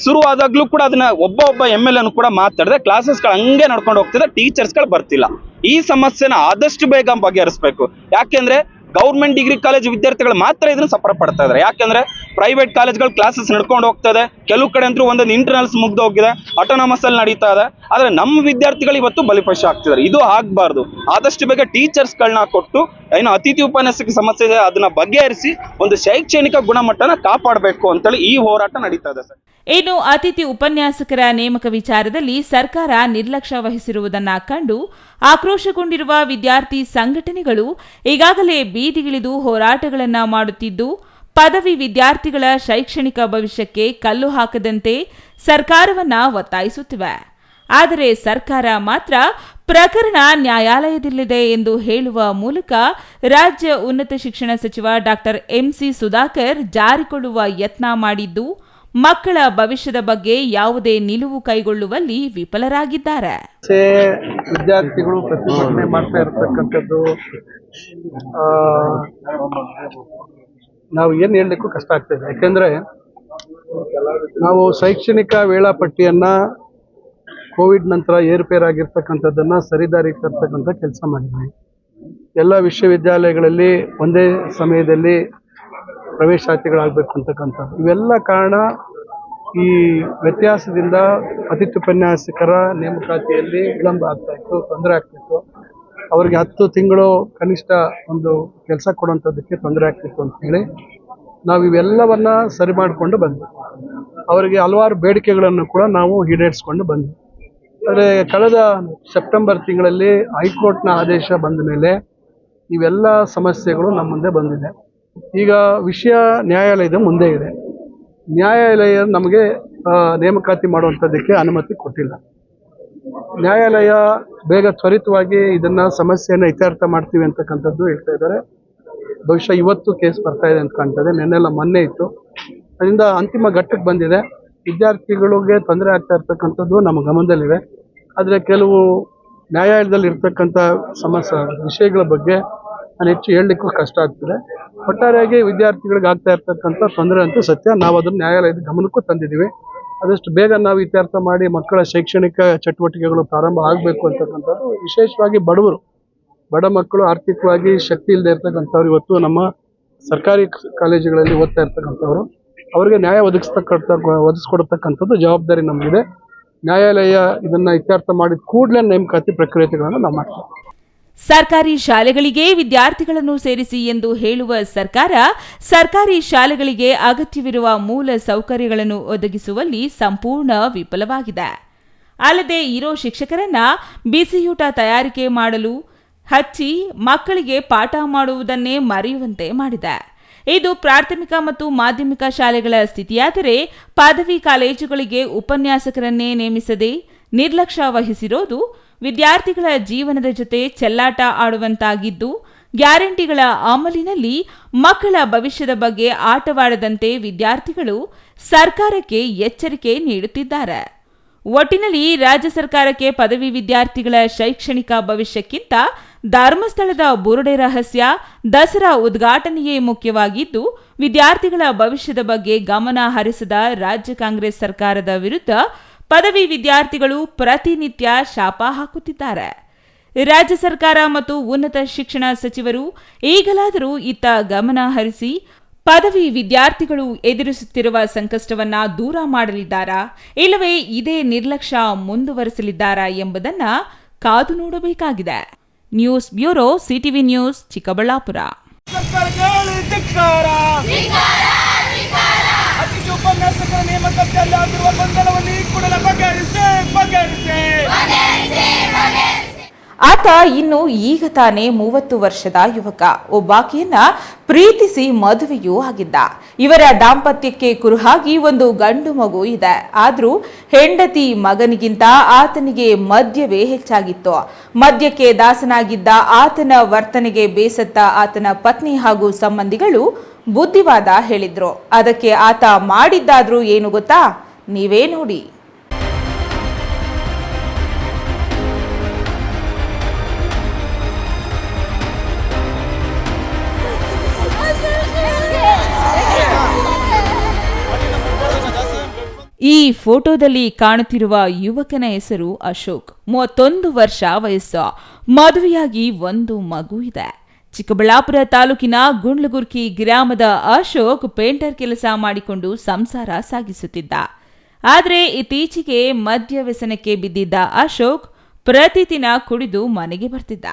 ಶುರುವಾದಾಗ್ಲೂ ಕೂಡ ಅದನ್ನ ಒಬ್ಬ MLA ಕೂಡ ಮಾತಾಡಿದ್ರೆ ಕ್ಲಾಸಸ್ಗಳು ಹಂಗೆ ನಡ್ಕೊಂಡು ಹೋಗ್ತಿದೆ, ಟೀಚರ್ಸ್ಗಳು ಬರ್ತಿಲ್ಲ. ಈ ಸಮಸ್ಯೆನ ಆದಷ್ಟು ಬೇಗ ಬಗೆಹರಿಸಬೇಕು. ಯಾಕೆಂದ್ರೆ ಗೌರ್ಮೆಂಟ್ ಡಿಗ್ರಿ ಕಾಲೇಜ್ ವಿದ್ಯಾರ್ಥಿಗಳು ಮಾತ್ರ ಇದನ್ನ ಸಫರ್ ಪಡ್ತಾ ಇದ್ದಾರೆ. ಯಾಕೆಂದ್ರೆ ಪ್ರೈವೇಟ್ ಕಾಲೇಜ್ಗಳು ಕ್ಲಾಸಸ್ ನಡ್ಕೊಂಡು ಹೋಗ್ತದೆ, ಕೆಲವು ಕಡೆ ಅಂತೂ ಒಂದೊಂದು ಇಂಟರ್ನಲ್ಸ್ ಮುಗ್ದು ಹೋಗಿದೆ, ಆಟೋನಮಸ್ ಅಲ್ಲಿ ನಡೀತಾ ಇದೆ. ಆದ್ರೆ ನಮ್ಮ ವಿದ್ಯಾರ್ಥಿಗಳು ಇವತ್ತು ಬಲಿಪಶು ಆಗ್ತಿದ್ದಾರೆ. ಇದು ಆಗ್ಬಾರ್ದು. ಆದಷ್ಟು ಬೇಗ ಟೀಚರ್ಸ್ಗಳನ್ನ ಕೊಟ್ಟು ಏನು ಅತಿಥಿ ಉಪನ್ಯಾಸಕ ಸಮಸ್ಯೆ ಇದೆ ಅದನ್ನ ಬಗೆಹರಿಸಿ ಒಂದು ಶೈಕ್ಷಣಿಕ ಗುಣಮಟ್ಟನ ಕಾಪಾಡಬೇಕು ಅಂತೇಳಿ ಈ ಹೋರಾಟ ನಡೀತಾ ಇದೆ ಸರ್. ಇನ್ನು ಅತಿಥಿ ಉಪನ್ಯಾಸಕರ ನೇಮಕ ವಿಚಾರದಲ್ಲಿ ಸರ್ಕಾರ ನಿರ್ಲಕ್ಷ್ಯ ವಹಿಸಿರುವುದನ್ನ ಕಂಡು ಆಕ್ರೋಶಗೊಂಡಿರುವ ವಿದ್ಯಾರ್ಥಿ ಸಂಘಟನೆಗಳು ಈಗಾಗಲೇ ಬೀದಿಗಿಳಿದು ಹೋರಾಟಗಳನ್ನ ಮಾಡುತ್ತಿದ್ದು, ಪದವಿ ವಿದ್ಯಾರ್ಥಿಗಳ ಶೈಕ್ಷಣಿಕ ಭವಿಷ್ಯಕ್ಕೆ ಕಲ್ಲು ಹಾಕದಂತೆ ಸರ್ಕಾರವನ್ನ ಒತ್ತಾಯಿಸುತ್ತಿವೆ. ಆದರೆ ಸರ್ಕಾರ ಮಾತ್ರ ಪ್ರಕರಣ ನ್ಯಾಯಾಲಯದಲ್ಲಿದೆ ಎಂದು ಹೇಳುವ ಮೂಲಕ ರಾಜ್ಯ ಉನ್ನತ ಶಿಕ್ಷಣ ಸಚಿವ ಡಾಕ್ಟರ್ MC ಸುಧಾಕರ್ ಜಾರಿಕೊಳ್ಳುವ ಯತ್ನ ಮಾಡಿದ್ದು, ಮಕ್ಕಳ ಭವಿಷ್ಯದ ಬಗ್ಗೆ ಯಾವುದೇ ನಿಲುವು ಕೈಗೊಳ್ಳುವಲ್ಲಿ ವಿಫಲರಾಗಿದ್ದಾರೆ. ವಿದ್ಯಾರ್ಥಿಗಳು ಪ್ರತಿಭಟನೆ ಮಾಡ್ತಾ ಇರತಕ್ಕಂಥದ್ದು ನಾವು ಏನು ಹೇಳಲಿಕ್ಕೂ ಕಷ್ಟ ಆಗ್ತದೆ. ಯಾಕೆಂದ್ರೆ ನಾವು ಶೈಕ್ಷಣಿಕ ವೇಳಾಪಟ್ಟಿಯನ್ನ ಕೋವಿಡ್ ನಂತರ ಏರುಪೇರಾಗಿರ್ತಕ್ಕಂಥದ್ದನ್ನ ಸರಿದಾರಿಗೆ ತರ್ತಕ್ಕಂಥ ಕೆಲಸ ಮಾಡಿದ್ವಿ. ಎಲ್ಲ ವಿಶ್ವವಿದ್ಯಾಲಯಗಳಲ್ಲಿ ಒಂದೇ ಸಮಯದಲ್ಲಿ ಪ್ರವೇಶಾತಿಗಳಾಗಬೇಕು ಅಂತಕ್ಕಂಥದ್ದು, ಇವೆಲ್ಲ ಕಾರಣ ಈ ವ್ಯತ್ಯಾಸದಿಂದ ಅತಿಥಿ ಉಪನ್ಯಾಸಕರ ನೇಮಕಾತಿಯಲ್ಲಿ ವಿಳಂಬ ಆಗ್ತಾ ಇತ್ತು, ತೊಂದರೆ ಆಗ್ತಿತ್ತು. ಅವರಿಗೆ 10 ತಿಂಗಳು ಕನಿಷ್ಠ ಒಂದು ಕೆಲಸ ಕೊಡುವಂಥದ್ದಕ್ಕೆ ತೊಂದರೆ ಆಗ್ತಿತ್ತು ಅಂತ ಹೇಳಿ ನಾವು ಇವೆಲ್ಲವನ್ನ ಸರಿ ಮಾಡಿಕೊಂಡು ಬಂದ್ವಿ. ಅವರಿಗೆ ಹಲವಾರು ಬೇಡಿಕೆಗಳನ್ನು ಕೂಡ ನಾವು ಈಡೇರಿಸಿಕೊಂಡು ಬಂದ್ವಿ. ಆದರೆ ಕಳೆದ ಸೆಪ್ಟೆಂಬರ್ ತಿಂಗಳಲ್ಲಿ ಹೈಕೋರ್ಟ್ನ ಆದೇಶ ಬಂದ ಮೇಲೆ ಇವೆಲ್ಲ ಸಮಸ್ಯೆಗಳು ನಮ್ಮ ಮುಂದೆ ಬಂದಿದೆ. ಈಗ ವಿಷಯ ನ್ಯಾಯಾಲಯದ ಮುಂದೆ ಇದೆ. ನ್ಯಾಯಾಲಯ ನಮಗೆ ನೇಮಕಾತಿ ಮಾಡುವಂಥದ್ದಕ್ಕೆ ಅನುಮತಿ ಕೊಟ್ಟಿಲ್ಲ. ನ್ಯಾಯಾಲಯ ಬೇಗ ತ್ವರಿತವಾಗಿ ಇದನ್ನ ಸಮಸ್ಯೆಯನ್ನು ಇತ್ಯರ್ಥ ಮಾಡ್ತೀವಿ ಅಂತಕ್ಕಂಥದ್ದು ಹೇಳ್ತಾ ಇದ್ದಾರೆ. ಬಹುಶಃ ಇವತ್ತು ಕೇಸ್ ಬರ್ತಾ ಇದೆ ಅಂತ ಕಾಣ್ತದೆ. ನೆನ್ನೆಲ್ಲ ಮೊನ್ನೆ ಇತ್ತು. ಅದರಿಂದ ಅಂತಿಮ ಘಟ್ಟಕ್ಕೆ ಬಂದಿದೆ. ವಿದ್ಯಾರ್ಥಿಗಳಿಗೆ ತೊಂದರೆ ಆಗ್ತಾ ಇರ್ತಕ್ಕಂಥದ್ದು ನಮ್ಮ ಗಮನದಲ್ಲಿದೆ. ಆದರೆ ಕೆಲವು ನ್ಯಾಯಾಲಯದಲ್ಲಿ ಇರ್ತಕ್ಕಂಥ ವಿಷಯಗಳ ಬಗ್ಗೆ ನಾನು ಹೆಚ್ಚು ಹೇಳಲಿಕ್ಕೂ ಕಷ್ಟ ಆಗ್ತದೆ. ಒಟ್ಟಾರೆಯಾಗಿ ವಿದ್ಯಾರ್ಥಿಗಳಿಗೆ ಆಗ್ತಾ ಇರ್ತಕ್ಕಂಥ ತೊಂದರೆ ಅಂತೂ ಸತ್ಯ. ನಾವು ಅದನ್ನು ನ್ಯಾಯಾಲಯದ ಗಮನಕ್ಕೂ ತಂದಿದ್ದೀವಿ. ಆದಷ್ಟು ಬೇಗ ನಾವು ಇತ್ಯರ್ಥ ಮಾಡಿ ಮಕ್ಕಳ ಶೈಕ್ಷಣಿಕ ಚಟುವಟಿಕೆಗಳು ಪ್ರಾರಂಭ ಆಗಬೇಕು ಅಂತಕ್ಕಂಥದ್ದು. ವಿಶೇಷವಾಗಿ ಬಡ ಮಕ್ಕಳು, ಆರ್ಥಿಕವಾಗಿ ಶಕ್ತಿ ಇಲ್ಲದೆ ಇರ್ತಕ್ಕಂಥವ್ರು ಇವತ್ತು ನಮ್ಮ ಸರ್ಕಾರಿ ಕಾಲೇಜುಗಳಲ್ಲಿ ಓದ್ತಾ ಇರ್ತಕ್ಕಂಥವ್ರು, ಅವರಿಗೆ ನ್ಯಾಯ ಒದಗಿಸ್ಕೊಡ್ತಕ್ಕಂಥದ್ದು ಜವಾಬ್ದಾರಿ ನಮಗಿದೆ. ನ್ಯಾಯಾಲಯ ಇದನ್ನ ಇತ್ಯರ್ಥ ಮಾಡಿದ ಕೂಡಲೇ ನೇಮಕಾತಿ ಪ್ರಕ್ರಿಯೆಗಳನ್ನು ನಾವು ಮಾಡ್ತೀವಿ. ಸರ್ಕಾರಿ ಶಾಲೆಗಳಿಗೆ ವಿದ್ಯಾರ್ಥಿಗಳನ್ನು ಸೇರಿಸಿ ಎಂದು ಹೇಳುವ ಸರ್ಕಾರ ಸರ್ಕಾರಿ ಶಾಲೆಗಳಿಗೆ ಅಗತ್ಯವಿರುವ ಮೂಲ ಸೌಕರ್ಯಗಳನ್ನು ಒದಗಿಸುವಲ್ಲಿ ಸಂಪೂರ್ಣ ವಿಫಲವಾಗಿದೆ. ಅಲ್ಲದೆ ಇರೋ ಶಿಕ್ಷಕರನ್ನ ಬಿಸಿಯೂಟ ತಯಾರಿಕೆ ಮಾಡಲು ಹಚ್ಚಿ ಮಕ್ಕಳಿಗೆ ಪಾಠ ಮಾಡುವುದನ್ನೇ ಮರೆಯುವಂತೆ ಮಾಡಿದೆ. ಇದು ಪ್ರಾಥಮಿಕ ಮತ್ತು ಮಾಧ್ಯಮಿಕ ಶಾಲೆಗಳ ಸ್ಥಿತಿಯಾದರೆ ಪದವಿ ಕಾಲೇಜುಗಳಿಗೆ ಉಪನ್ಯಾಸಕರನ್ನೇ ನೇಮಿಸದೆ ನಿರ್ಲಕ್ಷ್ಯ ವಹಿಸಿರೋದು ವಿದ್ಯಾರ್ಥಿಗಳ ಜೀವನದ ಜೊತೆ ಚೆಲ್ಲಾಟ ಆಡುವಂತಾಗಿದ್ದು, ಗ್ಯಾರಂಟಿಗಳ ಅಮಲಿನಲ್ಲಿ ಮಕ್ಕಳ ಭವಿಷ್ಯದ ಬಗ್ಗೆ ಆಟವಾಡದಂತೆ ವಿದ್ಯಾರ್ಥಿಗಳು ಸರ್ಕಾರಕ್ಕೆ ಎಚ್ಚರಿಕೆ ನೀಡುತ್ತಿದ್ದಾರೆ. ಒಟ್ಟಿನಲ್ಲಿ ರಾಜ್ಯ ಸರ್ಕಾರಕ್ಕೆ ಪದವಿ ವಿದ್ಯಾರ್ಥಿಗಳ ಶೈಕ್ಷಣಿಕ ಭವಿಷ್ಯಕ್ಕಿಂತ ಧರ್ಮಸ್ಥಳದ ಬುರುಡೆ ರಹಸ್ಯ, ದಸರಾ ಉದ್ಘಾಟನೆಯೇ ಮುಖ್ಯವಾಗಿದ್ದು, ವಿದ್ಯಾರ್ಥಿಗಳ ಭವಿಷ್ಯದ ಬಗ್ಗೆ ಗಮನ ಹರಿಸದ ರಾಜ್ಯ ಕಾಂಗ್ರೆಸ್ ಸರ್ಕಾರದ ವಿರುದ್ಧ ಪದವಿ ವಿದ್ಯಾರ್ಥಿಗಳು ಪ್ರತಿನಿತ್ಯ ಶಾಪ ಹಾಕುತ್ತಿದ್ದಾರೆ. ರಾಜ್ಯ ಸರ್ಕಾರ ಮತ್ತು ಉನ್ನತ ಶಿಕ್ಷಣ ಸಚಿವರು ಈಗಲಾದರೂ ಇತ್ತ ಗಮನ ಹರಿಸಿ ಪದವಿ ವಿದ್ಯಾರ್ಥಿಗಳು ಎದುರಿಸುತ್ತಿರುವ ಸಂಕಷ್ಟವನ್ನ ದೂರ ಮಾಡಲಿದ್ದಾರಾ, ಇಲ್ಲವೇ ಇದೇ ನಿರ್ಲಕ್ಷ್ಯ ಮುಂದುವರೆಸಲಿದ್ದಾರಾ ಎಂಬುದನ್ನ ಕಾದು ನೋಡಬೇಕಾಗಿದೆ. News bureau, CTV news, Chikkaballapur. ಉಪನ್ಯಾಸಕರ ನೇಮಕದಲ್ಲಿ ಆಗಿರುವ ಗೊಂದಲವನ್ನು ಈ ಕೂಡಲೇ ಬಗೆಹರಿಸಿ. ಆತ ಇನ್ನು ಈಗ ತಾನೇ 30 ವರ್ಷದ ಯುವಕ. ಒಬ್ಬಾಕೆಯನ್ನ ಪ್ರೀತಿಸಿ ಮದುವೆಯೂ ಆಗಿದ್ದ. ಇವರ ದಾಂಪತ್ಯಕ್ಕೆ ಕುರುಹಾಗಿ ಒಂದು ಗಂಡು ಮಗು ಇದೆ. ಆದ್ರೂ ಹೆಂಡತಿ ಮಗನಿಗಿಂತ ಆತನಿಗೆ ಮದ್ಯವೇ ಹೆಚ್ಚಾಗಿತ್ತು. ಮದ್ಯಕ್ಕೆ ದಾಸನಾಗಿದ್ದ ಆತನ ವರ್ತನೆಗೆ ಬೇಸತ್ತ ಆತನ ಪತ್ನಿ ಹಾಗೂ ಸಂಬಂಧಿಗಳು ಬುದ್ಧಿವಾದ ಹೇಳಿದ್ರು. ಅದಕ್ಕೆ ಆತ ಮಾಡಿದ್ದಾದ್ರೂ ಏನು ಗೊತ್ತಾ? ನೀವೇ ನೋಡಿ. ಈ ಫೋಟೋದಲ್ಲಿ ಕಾಣುತ್ತಿರುವ ಯುವಕನ ಹೆಸರು ಅಶೋಕ್. 31 ವರ್ಷ ವಯಸ್ಸು. ಮದುವೆಯಾಗಿ ಒಂದು ಮಗು ಇದೆ. ಚಿಕ್ಕಬಳ್ಳಾಪುರ ತಾಲೂಕಿನ ಗುಂಡ್ಲಗುರ್ಕಿ ಗ್ರಾಮದ ಅಶೋಕ್ ಪೇಂಟರ್ ಕೆಲಸ ಮಾಡಿಕೊಂಡು ಸಂಸಾರ ಸಾಗಿಸುತ್ತಿದ್ದ. ಆದರೆ ಇತ್ತೀಚೆಗೆ ಮದ್ಯ ವ್ಯಸನಕ್ಕೆ ಬಿದ್ದಿದ್ದ ಅಶೋಕ್ ಪ್ರತಿದಿನ ಕುಡಿದು ಮನೆಗೆ ಬರ್ತಿದ್ದ.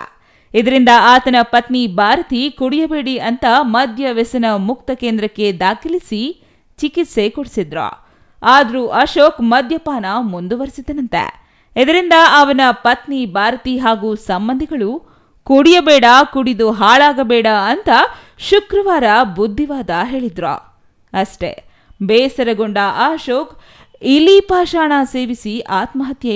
ಇದರಿಂದ ಆತನ ಪತ್ನಿ ಭಾರತಿ ಕುಡಿಯಬೇಡಿ ಅಂತ ಮದ್ಯ ವ್ಯಸನ ಮುಕ್ತ ಕೇಂದ್ರಕ್ಕೆ ದಾಖಲಿಸಿ ಚಿಕಿತ್ಸೆ ಕೊಡಿಸಿದ್ರು. ಆದ್ರೂ ಅಶೋಕ್ ಮದ್ಯಪಾನ ಮುಂದುವರೆಸಿದನಂತೆ. ಇದರಿಂದ ಅವನ ಪತ್ನಿ ಭಾರತಿ ಹಾಗೂ ಸಂಬಂಧಿಗಳು ಕುಡಿಯಬೇಡ, ಕುಡಿದು ಹಾಳಾಗಬೇಡ ಅಂತ ಶುಕ್ರವಾರ ಬುದ್ಧಿವಾದ ಹೇಳಿದ್ರು. ಅಷ್ಟೇ, ಬೇಸರಗೊಂಡ ಅಶೋಕ್ ಇಲಿ ಪಾಷಾಣ ಸೇವಿಸಿ ಆತ್ಮಹತ್ಯೆ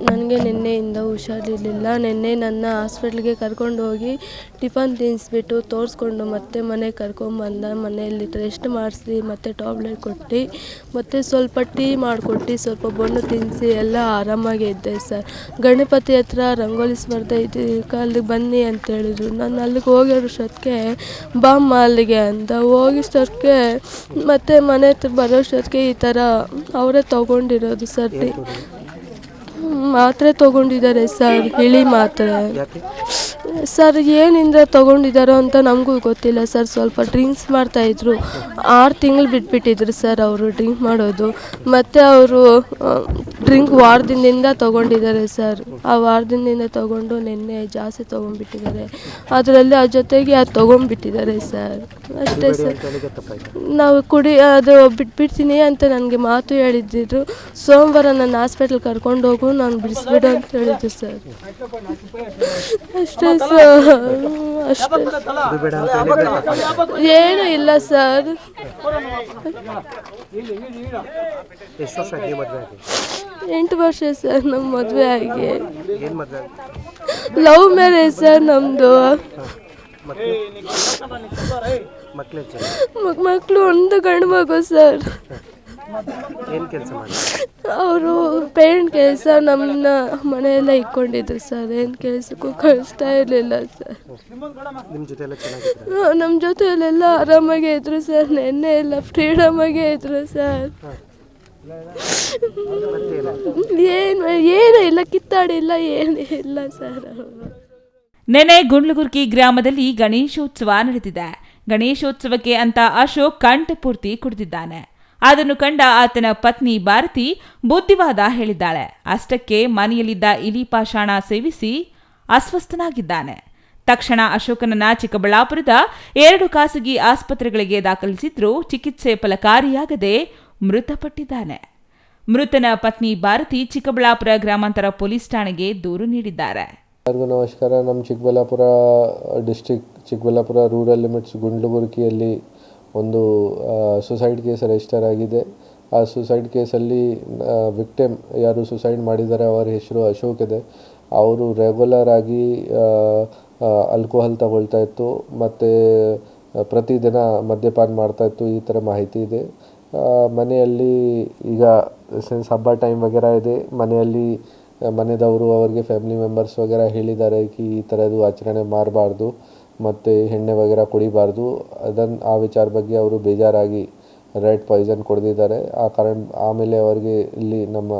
ನನಗೆ ನಿನ್ನೆಯಿಂದ ಹುಷಾರಿರಲಿಲ್ಲ. ನಿನ್ನೆ ನನ್ನ ಹಾಸ್ಪಿಟ್ಲಿಗೆ ಕರ್ಕೊಂಡು ಹೋಗಿ ಟಿಫನ್ ತಿನ್ನಿಸ್ಬಿಟ್ಟು ತೋರಿಸ್ಕೊಂಡು ಮತ್ತೆ ಮನೆಗೆ ಕರ್ಕೊಂಬಂದ. ಮನೆಯಲ್ಲಿ ರೆಸ್ಟ್ ಮಾಡಿಸಿ ಮತ್ತು ಟ್ಯಾಬ್ಲೆಟ್ ಕೊಟ್ಟು ಮತ್ತು ಸ್ವಲ್ಪ ಟೀ ಮಾಡಿಕೊಟ್ಟು ಸ್ವಲ್ಪ ಬಣ್ಣು ತಿನ್ನಿಸಿ ಎಲ್ಲ ಆರಾಮಾಗಿ ಇದ್ದೆ ಸರ್. ಗಣಪತಿ ಹತ್ರ ರಂಗೋಲಿ ಸ್ಪರ್ಧೆ ಇದಕ್ಕೆ ಅಲ್ಲಿಗೆ ಬನ್ನಿ ಅಂತ ಹೇಳಿದ್ರು. ನಾನು ಅಲ್ಲಿಗೆ ಹೋಗೋಷ್ಟೊತ್ತಿಗೆ ಬಾಮ್ಮ ಅಲ್ಲಿಗೆ ಅಂತ ಹೋಗಿಷ್ಟೊತ್ತಿಗೆ ಮತ್ತು ಮನೆ ಹತ್ರ ಬರೋಷ್ಟೊತ್ತಿಗೆ ಈ ಥರ ಅವರೇ ತೊಗೊಂಡಿರೋದು ಸರ್. ಮಾತ್ರೆ ತೊಗೊಂಡಿದ್ದಾರೆ ಸರ್, ಬಿಳಿ ಮಾತ್ರೆ ಸರ್. ಏನಿಂದ ತೊಗೊಂಡಿದ್ದಾರೋ ಅಂತ ನಮಗೂ ಗೊತ್ತಿಲ್ಲ ಸರ್. ಸ್ವಲ್ಪ ಡ್ರಿಂಕ್ಸ್ ಮಾಡ್ತಾಯಿದ್ರು. 6 ತಿಂಗಳು ಬಿಟ್ಬಿಟ್ಟಿದ್ರು ಸರ್ ಅವರು ಡ್ರಿಂಕ್ ಮಾಡೋದು. ಮತ್ತು ಅವರು ಡ್ರಿಂಕ್ ವಾರದಿಂದ ತಗೊಂಡಿದ್ದಾರೆ ಸರ್. ಆ ವಾರದಿಂದ ತಗೊಂಡು ನಿನ್ನೆ ಜಾಸ್ತಿ ತೊಗೊಂಡ್ಬಿಟ್ಟಿದ್ದಾರೆ. ಅದರಲ್ಲಿ ಆ ಜೊತೆಗೆ ಅದು ತೊಗೊಂಡ್ಬಿಟ್ಟಿದ್ದಾರೆ ಸರ್. ಅಷ್ಟೇ ಸರ್. ನಾವು ಅದು ಬಿಟ್ಬಿಡ್ತೀನಿ ಅಂತ ನನಗೆ ಮಾತು ಹೇಳಿದ್ರು. ಸೋಮವಾರ ನನ್ನ ಹಾಸ್ಪಿಟ್ಲ್ ಕರ್ಕೊಂಡು ಹೋಗು, ನಾನು ಬಿಡಿಸ್ಬಿಡು ಅಂತ ಹೇಳಿದ್ರು ಸರ್. ಅಷ್ಟೇ ಸರ್. ಅಷ್ಟೇ ಏನೂ ಇಲ್ಲ ಸರ್. 8 ವರ್ಷ ಸರ್ ನಮ್ಮ ಮದುವೆ ಆಗಿ. ಲವ್ ಮ್ಯಾರೇಜ್ ಸರ್ ನಮ್ಮದು. ಮಕ್ಕಳು ಒಂದು ಗಂಡು ಮಗು ಸರ್. ಅವರು ಪೇರೆಂಟ್ ಕೆಲಸ ನಮ್ಮನ್ನ ಮನೆಯೆಲ್ಲ ಇಟ್ಕೊಂಡಿದ್ರು ಸರ್. ಏನು ಕೆಲಸಕ್ಕೂ ಕಳಿಸ್ತಾ ಇರಲಿಲ್ಲ ಸರ್. ನಮ್ಮ ಜೊತೆಯಲ್ಲೆಲ್ಲ ಆರಾಮಾಗೇ ಇದ್ರು ಸರ್. ನೆನ್ನೆ ಎಲ್ಲ ಫ್ರೀಡಮಾಗೇ ಇದ್ರು ಸರ್. ಏನು ಇಲ್ಲ, ಕಿತ್ತಾಡಿಲ್ಲ, ಏನೂ ಇಲ್ಲ ಸರ್. ನೆನೆ ಗುಂಡ್ಲುಗುರ್ಕಿ ಗ್ರಾಮದಲ್ಲಿ ಗಣೇಶೋತ್ಸವ ನಡೆದಿದೆ. ಗಣೇಶೋತ್ಸವಕ್ಕೆ ಅಂತ ಅಶೋಕ್ ಕಂಠಪೂರ್ತಿ ಕುಡಿದಿದ್ದಾನೆ. ಅದನ್ನು ಕಂಡ ಆತನ ಪತ್ನಿ ಭಾರತಿ ಬುದ್ಧಿವಾದ ಹೇಳಿದ್ದಾಳೆ. ಅಷ್ಟಕ್ಕೆ ಮನೆಯಲ್ಲಿದ್ದ ಇಲಿ ಪಾಷಾಣ ಸೇವಿಸಿ ಅಸ್ವಸ್ಥನಾಗಿದ್ದಾನೆ. ತಕ್ಷಣ ಅಶೋಕನನ್ನ ಚಿಕ್ಕಬಳ್ಳಾಪುರದ 2 ಖಾಸಗಿ ಆಸ್ಪತ್ರೆಗಳಿಗೆ ದಾಖಲಿಸಿದ್ರೂ ಚಿಕಿತ್ಸೆ ಫಲಕಾರಿಯಾಗದೆ ಮೃತಪಟ್ಟಿದ್ದಾನೆ. ಮೃತನ ಪತ್ನಿ ಭಾರತಿ ಚಿಕ್ಕಬಳ್ಳಾಪುರ ಗ್ರಾಮಾಂತರ ಪೊಲೀಸ್ ಠಾಣೆಗೆ ದೂರು ನೀಡಿದ್ದಾರೆ. ಎಲ್ಲರಿಗೂ ನಮಸ್ಕಾರ. ನಮ್ಮ Chikkaballapur district, Chikkaballapur rural limits ಗುಂಡ್ಲುಗುರ್ಕಿಯಲ್ಲಿ ಒಂದು ಸುಸೈಡ್ ಕೇಸ್ ರಿಜಿಸ್ಟರ್ ಆಗಿದೆ. ಆ ಸುಸೈಡ್ ಕೇಸಲ್ಲಿ ವಿಕ್ಟಿಮ್ ಯಾರು ಸುಸೈಡ್ ಮಾಡಿದ್ದಾರೆ ಅವರ ಹೆಸರು ಅಶೋಕ್ ಇದೆ. ಅವರು ರೆಗ್ಯುಲರ್ ಆಗಿ ಆಲ್ಕೋಹಾಲ್ ತಗೊಳ್ತಾ ಇತ್ತು ಮತ್ತು ಪ್ರತಿದಿನ ಮದ್ಯಪಾನ ಮಾಡ್ತಾಯಿತ್ತು, ಈ ಥರ ಮಾಹಿತಿ ಇದೆ. ಮನೆಯಲ್ಲಿ ಈಗ ಸಿನ್ಸ್ ಹಬ್ಬ ಟೈಮ್ ವಗೇರಾ ಇದೆ, ಮನೆಯದವರು ಅವರಿಗೆ ಫ್ಯಾಮಿಲಿ ಮೆಂಬರ್ಸ್ ವಗೇರಾ ಹೇಳಿದ್ದಾರೆ ಕಿ ಈ ಥರದ್ದು ಆಚರಣೆ ಮಾಡಬಾರ್ದು ಮತ್ತು ಎಣ್ಣೆ ವಗೇರಾ ಕುಡಿಬಾರ್ದು. ಆ ವಿಚಾರ ಬಗ್ಗೆ ಅವರು ಬೇಜಾರಾಗಿ ರೆಡ್ ಪಾಯ್ಸನ್ ಕುಡಿದಿದ್ದಾರೆ. ಆ ಕಾರಣ ಆಮೇಲೆ ಅವರಿಗೆ ಇಲ್ಲಿ ನಮ್ಮ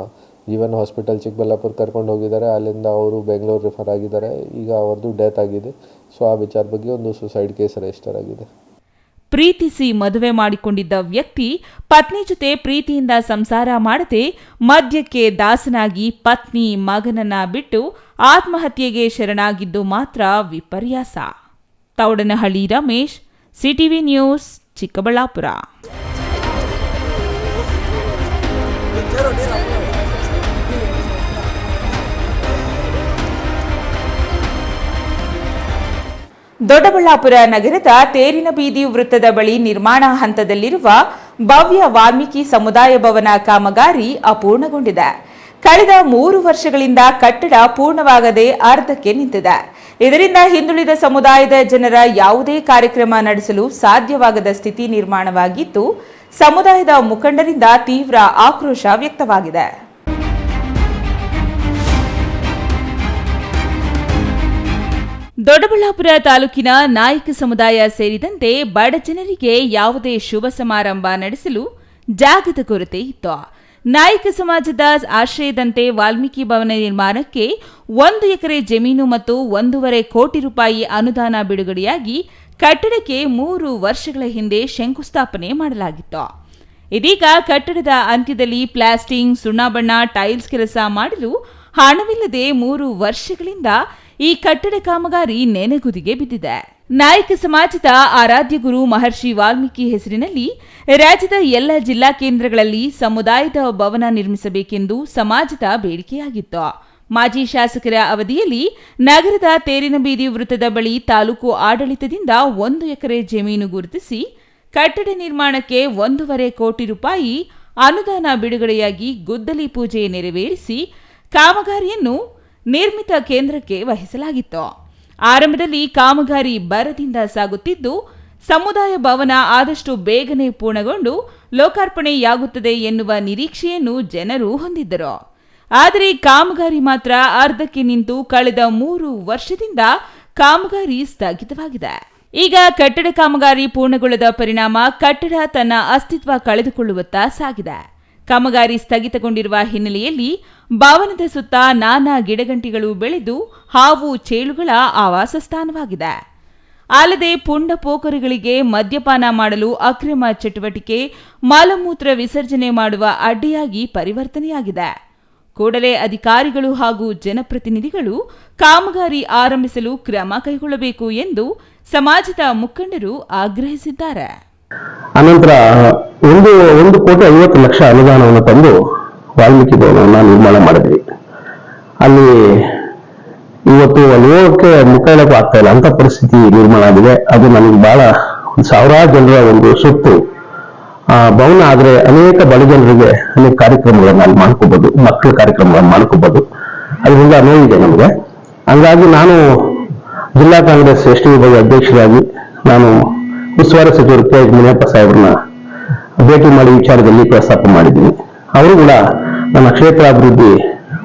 ಜೀವನ್ ಹಾಸ್ಪಿಟಲ್ ಚಿಕ್ಕಬಳ್ಳಾಪುರ ಕರ್ಕೊಂಡು ಹೋಗಿದ್ದಾರೆ. ಅಲ್ಲಿಂದ ಅವರು ಬೆಂಗಳೂರು ರೆಫರ್ ಆಗಿದ್ದಾರೆ. ಈಗ ಅವ್ರದ್ದು ಡೆತ್ ಆಗಿದೆ. ಸೊ ಆ ವಿಚಾರ ಬಗ್ಗೆ ಒಂದು ಸುಸೈಡ್ ಕೇಸ್ ರಿಜಿಸ್ಟರ್ ಆಗಿದೆ. ಪ್ರೀತಿಸಿ ಮದುವೆ ಮಾಡಿಕೊಂಡಿದ್ದ ವ್ಯಕ್ತಿ ಪತ್ನಿ ಜೊತೆ ಪ್ರೀತಿಯಿಂದ ಸಂಸಾರ ಮಾಡದೆ ಮದ್ಯಕ್ಕೆ ದಾಸನಾಗಿ ಪತ್ನಿ ಮಗನನ್ನ ಬಿಟ್ಟು ಆತ್ಮಹತ್ಯೆಗೆ ಶರಣಾಗಿದ್ದು ಮಾತ್ರ ವಿಪರ್ಯಾಸ. Thoudanahalli Ramesh, CTV news, Chikkaballapur. ದೊಡ್ಡಬಳ್ಳಾಪುರ ನಗರದ ತೇರಿನ ಬೀದಿ ವೃತ್ತದ ಬಳಿ ನಿರ್ಮಾಣ ಹಂತದಲ್ಲಿರುವ ಭವ್ಯ ವಾಲ್ಮೀಕಿ ಸಮುದಾಯ ಭವನ ಕಾಮಗಾರಿ ಅಪೂರ್ಣಗೊಂಡಿದೆ. ಕಳೆದ 3 ವರ್ಷಗಳಿಂದ ಕಟ್ಟಡ ಪೂರ್ಣವಾಗದೆ ಅರ್ಧಕ್ಕೆ ನಿಂತಿದೆ. ಇದರಿಂದ ಹಿಂದುಳಿದ ಸಮುದಾಯದ ಜನರ ಯಾವುದೇ ಕಾರ್ಯಕ್ರಮ ನಡೆಸಲು ಸಾಧ್ಯವಾಗದ ಸ್ಥಿತಿ ನಿರ್ಮಾಣವಾಗಿದ್ದು, ಸಮುದಾಯದ ಮುಖಂಡರಿಂದ ತೀವ್ರ ಆಕ್ರೋಶ ವ್ಯಕ್ತವಾಗಿದೆ. ದೊಡ್ಡಬಳ್ಳಾಪುರ ತಾಲೂಕಿನ ನಾಯಕ ಸಮುದಾಯ ಸೇರಿದಂತೆ ಬಡ ಜನರಿಗೆ ಯಾವುದೇ ಶುಭ ಸಮಾರಂಭ ನಡೆಸಲು ಜಾಗದ ಕೊರತೆ ಇತ್ತು. ನಾಯಕ ಸಮಾಜದ ಆಶ್ರಯದಂತೆ ವಾಲ್ಮೀಕಿ ಭವನ ನಿರ್ಮಾಣಕ್ಕೆ 1 ಎಕರೆ ಜಮೀನು ಮತ್ತು 1.5 ಕೋಟಿ ರೂಪಾಯಿ ಅನುದಾನ ಬಿಡುಗಡೆಯಾಗಿ ಕಟ್ಟಡಕ್ಕೆ 3 ವರ್ಷಗಳ ಹಿಂದೆ ಶಂಕುಸ್ಥಾಪನೆ ಮಾಡಲಾಗಿತ್ತು. ಇದೀಗ ಕಟ್ಟಡದ ಅಂತ್ಯದಲ್ಲಿ ಪ್ಲಾಸ್ಟಿಂಗ್, ಸುಣ್ಣಬಣ್ಣ, ಟೈಲ್ಸ್ ಕೆಲಸ ಮಾಡಲು ಹಣವಿಲ್ಲದೆ 3 ವರ್ಷಗಳಿಂದ ಈ ಕಟ್ಟಡ ಕಾಮಗಾರಿ ನೆನೆಗುದಿಗೆ ಬಿದ್ದಿದೆ. ನಾಯಕ ಸಮಾಜದ ಆರಾಧ್ಯ ಗುರು ಮಹರ್ಷಿ ವಾಲ್ಮೀಕಿ ಹೆಸರಿನಲ್ಲಿ ರಾಜ್ಯದ ಎಲ್ಲ ಜಿಲ್ಲಾ ಕೇಂದ್ರಗಳಲ್ಲಿ ಸಮುದಾಯದ ಭವನ ನಿರ್ಮಿಸಬೇಕೆಂದು ಸಮಾಜದ ಬೇಡಿಕೆಯಾಗಿತ್ತು. ಮಾಜಿ ಶಾಸಕರ ಅವಧಿಯಲ್ಲಿ ನಗರದ ತೇರಿನ ಬೀದಿ ವೃತ್ತದ ಬಳಿ ತಾಲೂಕು ಆಡಳಿತದಿಂದ 1 ಎಕರೆ ಜಮೀನು ಗುರುತಿಸಿ ಕಟ್ಟಡ ನಿರ್ಮಾಣಕ್ಕೆ 1.5 ಕೋಟಿ ರೂಪಾಯಿ ಅನುದಾನ ಬಿಡುಗಡೆಯಾಗಿ ಗುದ್ದಲಿ ಪೂಜೆ ನೆರವೇರಿಸಿ ಕಾಮಗಾರಿಯನ್ನು ನಿರ್ಮಿತ ಕೇಂದ್ರಕ್ಕೆ ವಹಿಸಲಾಗಿತ್ತು. ಆರಂಭದಲ್ಲಿ ಕಾಮಗಾರಿ ಭರದಿಂದ ಸಾಗುತ್ತಿದ್ದು, ಸಮುದಾಯ ಭವನ ಆದಷ್ಟು ಬೇಗನೆ ಪೂರ್ಣಗೊಂಡು ಲೋಕಾರ್ಪಣೆಯಾಗುತ್ತದೆ ಎನ್ನುವ ನಿರೀಕ್ಷೆಯನ್ನು ಜನರು ಹೊಂದಿದ್ದರು. ಆದರೆ ಕಾಮಗಾರಿ ಮಾತ್ರ ಅರ್ಧಕ್ಕೆ ನಿಂತು ಕಳೆದ 3 ವರ್ಷದಿಂದ ಕಾಮಗಾರಿ ಸ್ಥಗಿತವಾಗಿದೆ. ಈಗ ಕಟ್ಟಡ ಕಾಮಗಾರಿ ಪೂರ್ಣಗೊಳ್ಳದ ಪರಿಣಾಮ ಕಟ್ಟಡ ತನ್ನ ಅಸ್ತಿತ್ವ ಕಳೆದುಕೊಳ್ಳುವತ್ತ ಸಾಗಿದೆ. ಕಾಮಗಾರಿ ಸ್ಥಗಿತಗೊಂಡಿರುವ ಹಿನ್ನೆಲೆಯಲ್ಲಿ ಭವನದ ಸುತ್ತ ನಾನಾ ಗಿಡಗಂಟಿಗಳು ಬೆಳೆದು ಹಾವು ಚೇಳುಗಳ ಆವಾಸ ಸ್ಥಾನವಾಗಿದೆ. ಅಲ್ಲದೆ ಪುಂಡ ಪೋಖರಿಗಳಿಗೆ ಮದ್ಯಪಾನ ಮಾಡಲು ಅಕ್ರಮ ಚಟುವಟಿಕೆ, ಮಲಮೂತ್ರ ವಿಸರ್ಜನೆ ಮಾಡುವ ಅಡ್ಡಿಯಾಗಿ ಪರಿವರ್ತನೆಯಾಗಿದೆ. ಕೂಡಲೇ ಅಧಿಕಾರಿಗಳು ಹಾಗೂ ಜನಪ್ರತಿನಿಧಿಗಳು ಕಾಮಗಾರಿ ಆರಂಭಿಸಲು ಕ್ರಮ ಕೈಗೊಳ್ಳಬೇಕು ಎಂದು ಸಮಾಜದ ಮುಖಂಡರು ಆಗ್ರಹಿಸಿದ್ದಾರೆ. ಅನಂತರ 1,50,00,000 ಅನುದಾನವನ್ನು ತಂದು ವಾಲ್ಮೀಕಿ ಭವನವನ್ನು ನಿರ್ಮಾಣ ಮಾಡಿದ್ವಿ. ಅಲ್ಲಿ ಇವತ್ತು ಅಲ್ಲಿ ಹೋಗಕ್ಕೆ ಮುಖ ಇಡಕ್ಕೂ ಆಗ್ತಾ ಇಲ್ಲ ಅಂತ ಪರಿಸ್ಥಿತಿ ನಿರ್ಮಾಣ ಆಗಿದೆ. ಅದು ನನಗೆ ಬಹಳ ಸಾವಿರಾರು ಜನರ ಒಂದು ಸೊತ್ತು. ಭವನ ಆದ್ರೆ ಅನೇಕ ಬಡ ಜನರಿಗೆ ಅನೇಕ ಕಾರ್ಯಕ್ರಮಗಳನ್ನ ಅಲ್ಲಿ ಮಾಡ್ಕೋಬಹುದು, ಮಕ್ಕಳ ಕಾರ್ಯಕ್ರಮಗಳನ್ನ ಮಾಡ್ಕೋಬಹುದು. ಅದರಿಂದ ನೋವಿದೆ ನಮಗೆ. ಹಂಗಾಗಿ ನಾನು ಜಿಲ್ಲಾ ಕಾಂಗ್ರೆಸ್ ಎಸ್ ಟಿ ವಿಭಾಗ ಅಧ್ಯಕ್ಷರಾಗಿ ನಾನು ಉಸ್ತುವಾರಿ ಸಚಿವರು ಕೆ ಎಚ್ ಮುನಿಯಪ್ಪ ಸಾಹೇಬ್ರನ್ನ ಭೇಟಿ ಮಾಡಿ ವಿಚಾರದಲ್ಲಿ ಪ್ರಸ್ತಾಪ ಮಾಡಿದ್ದೀನಿ. ಅವರು ಕೂಡ ನನ್ನ ಕ್ಷೇತ್ರ ಅಭಿವೃದ್ಧಿ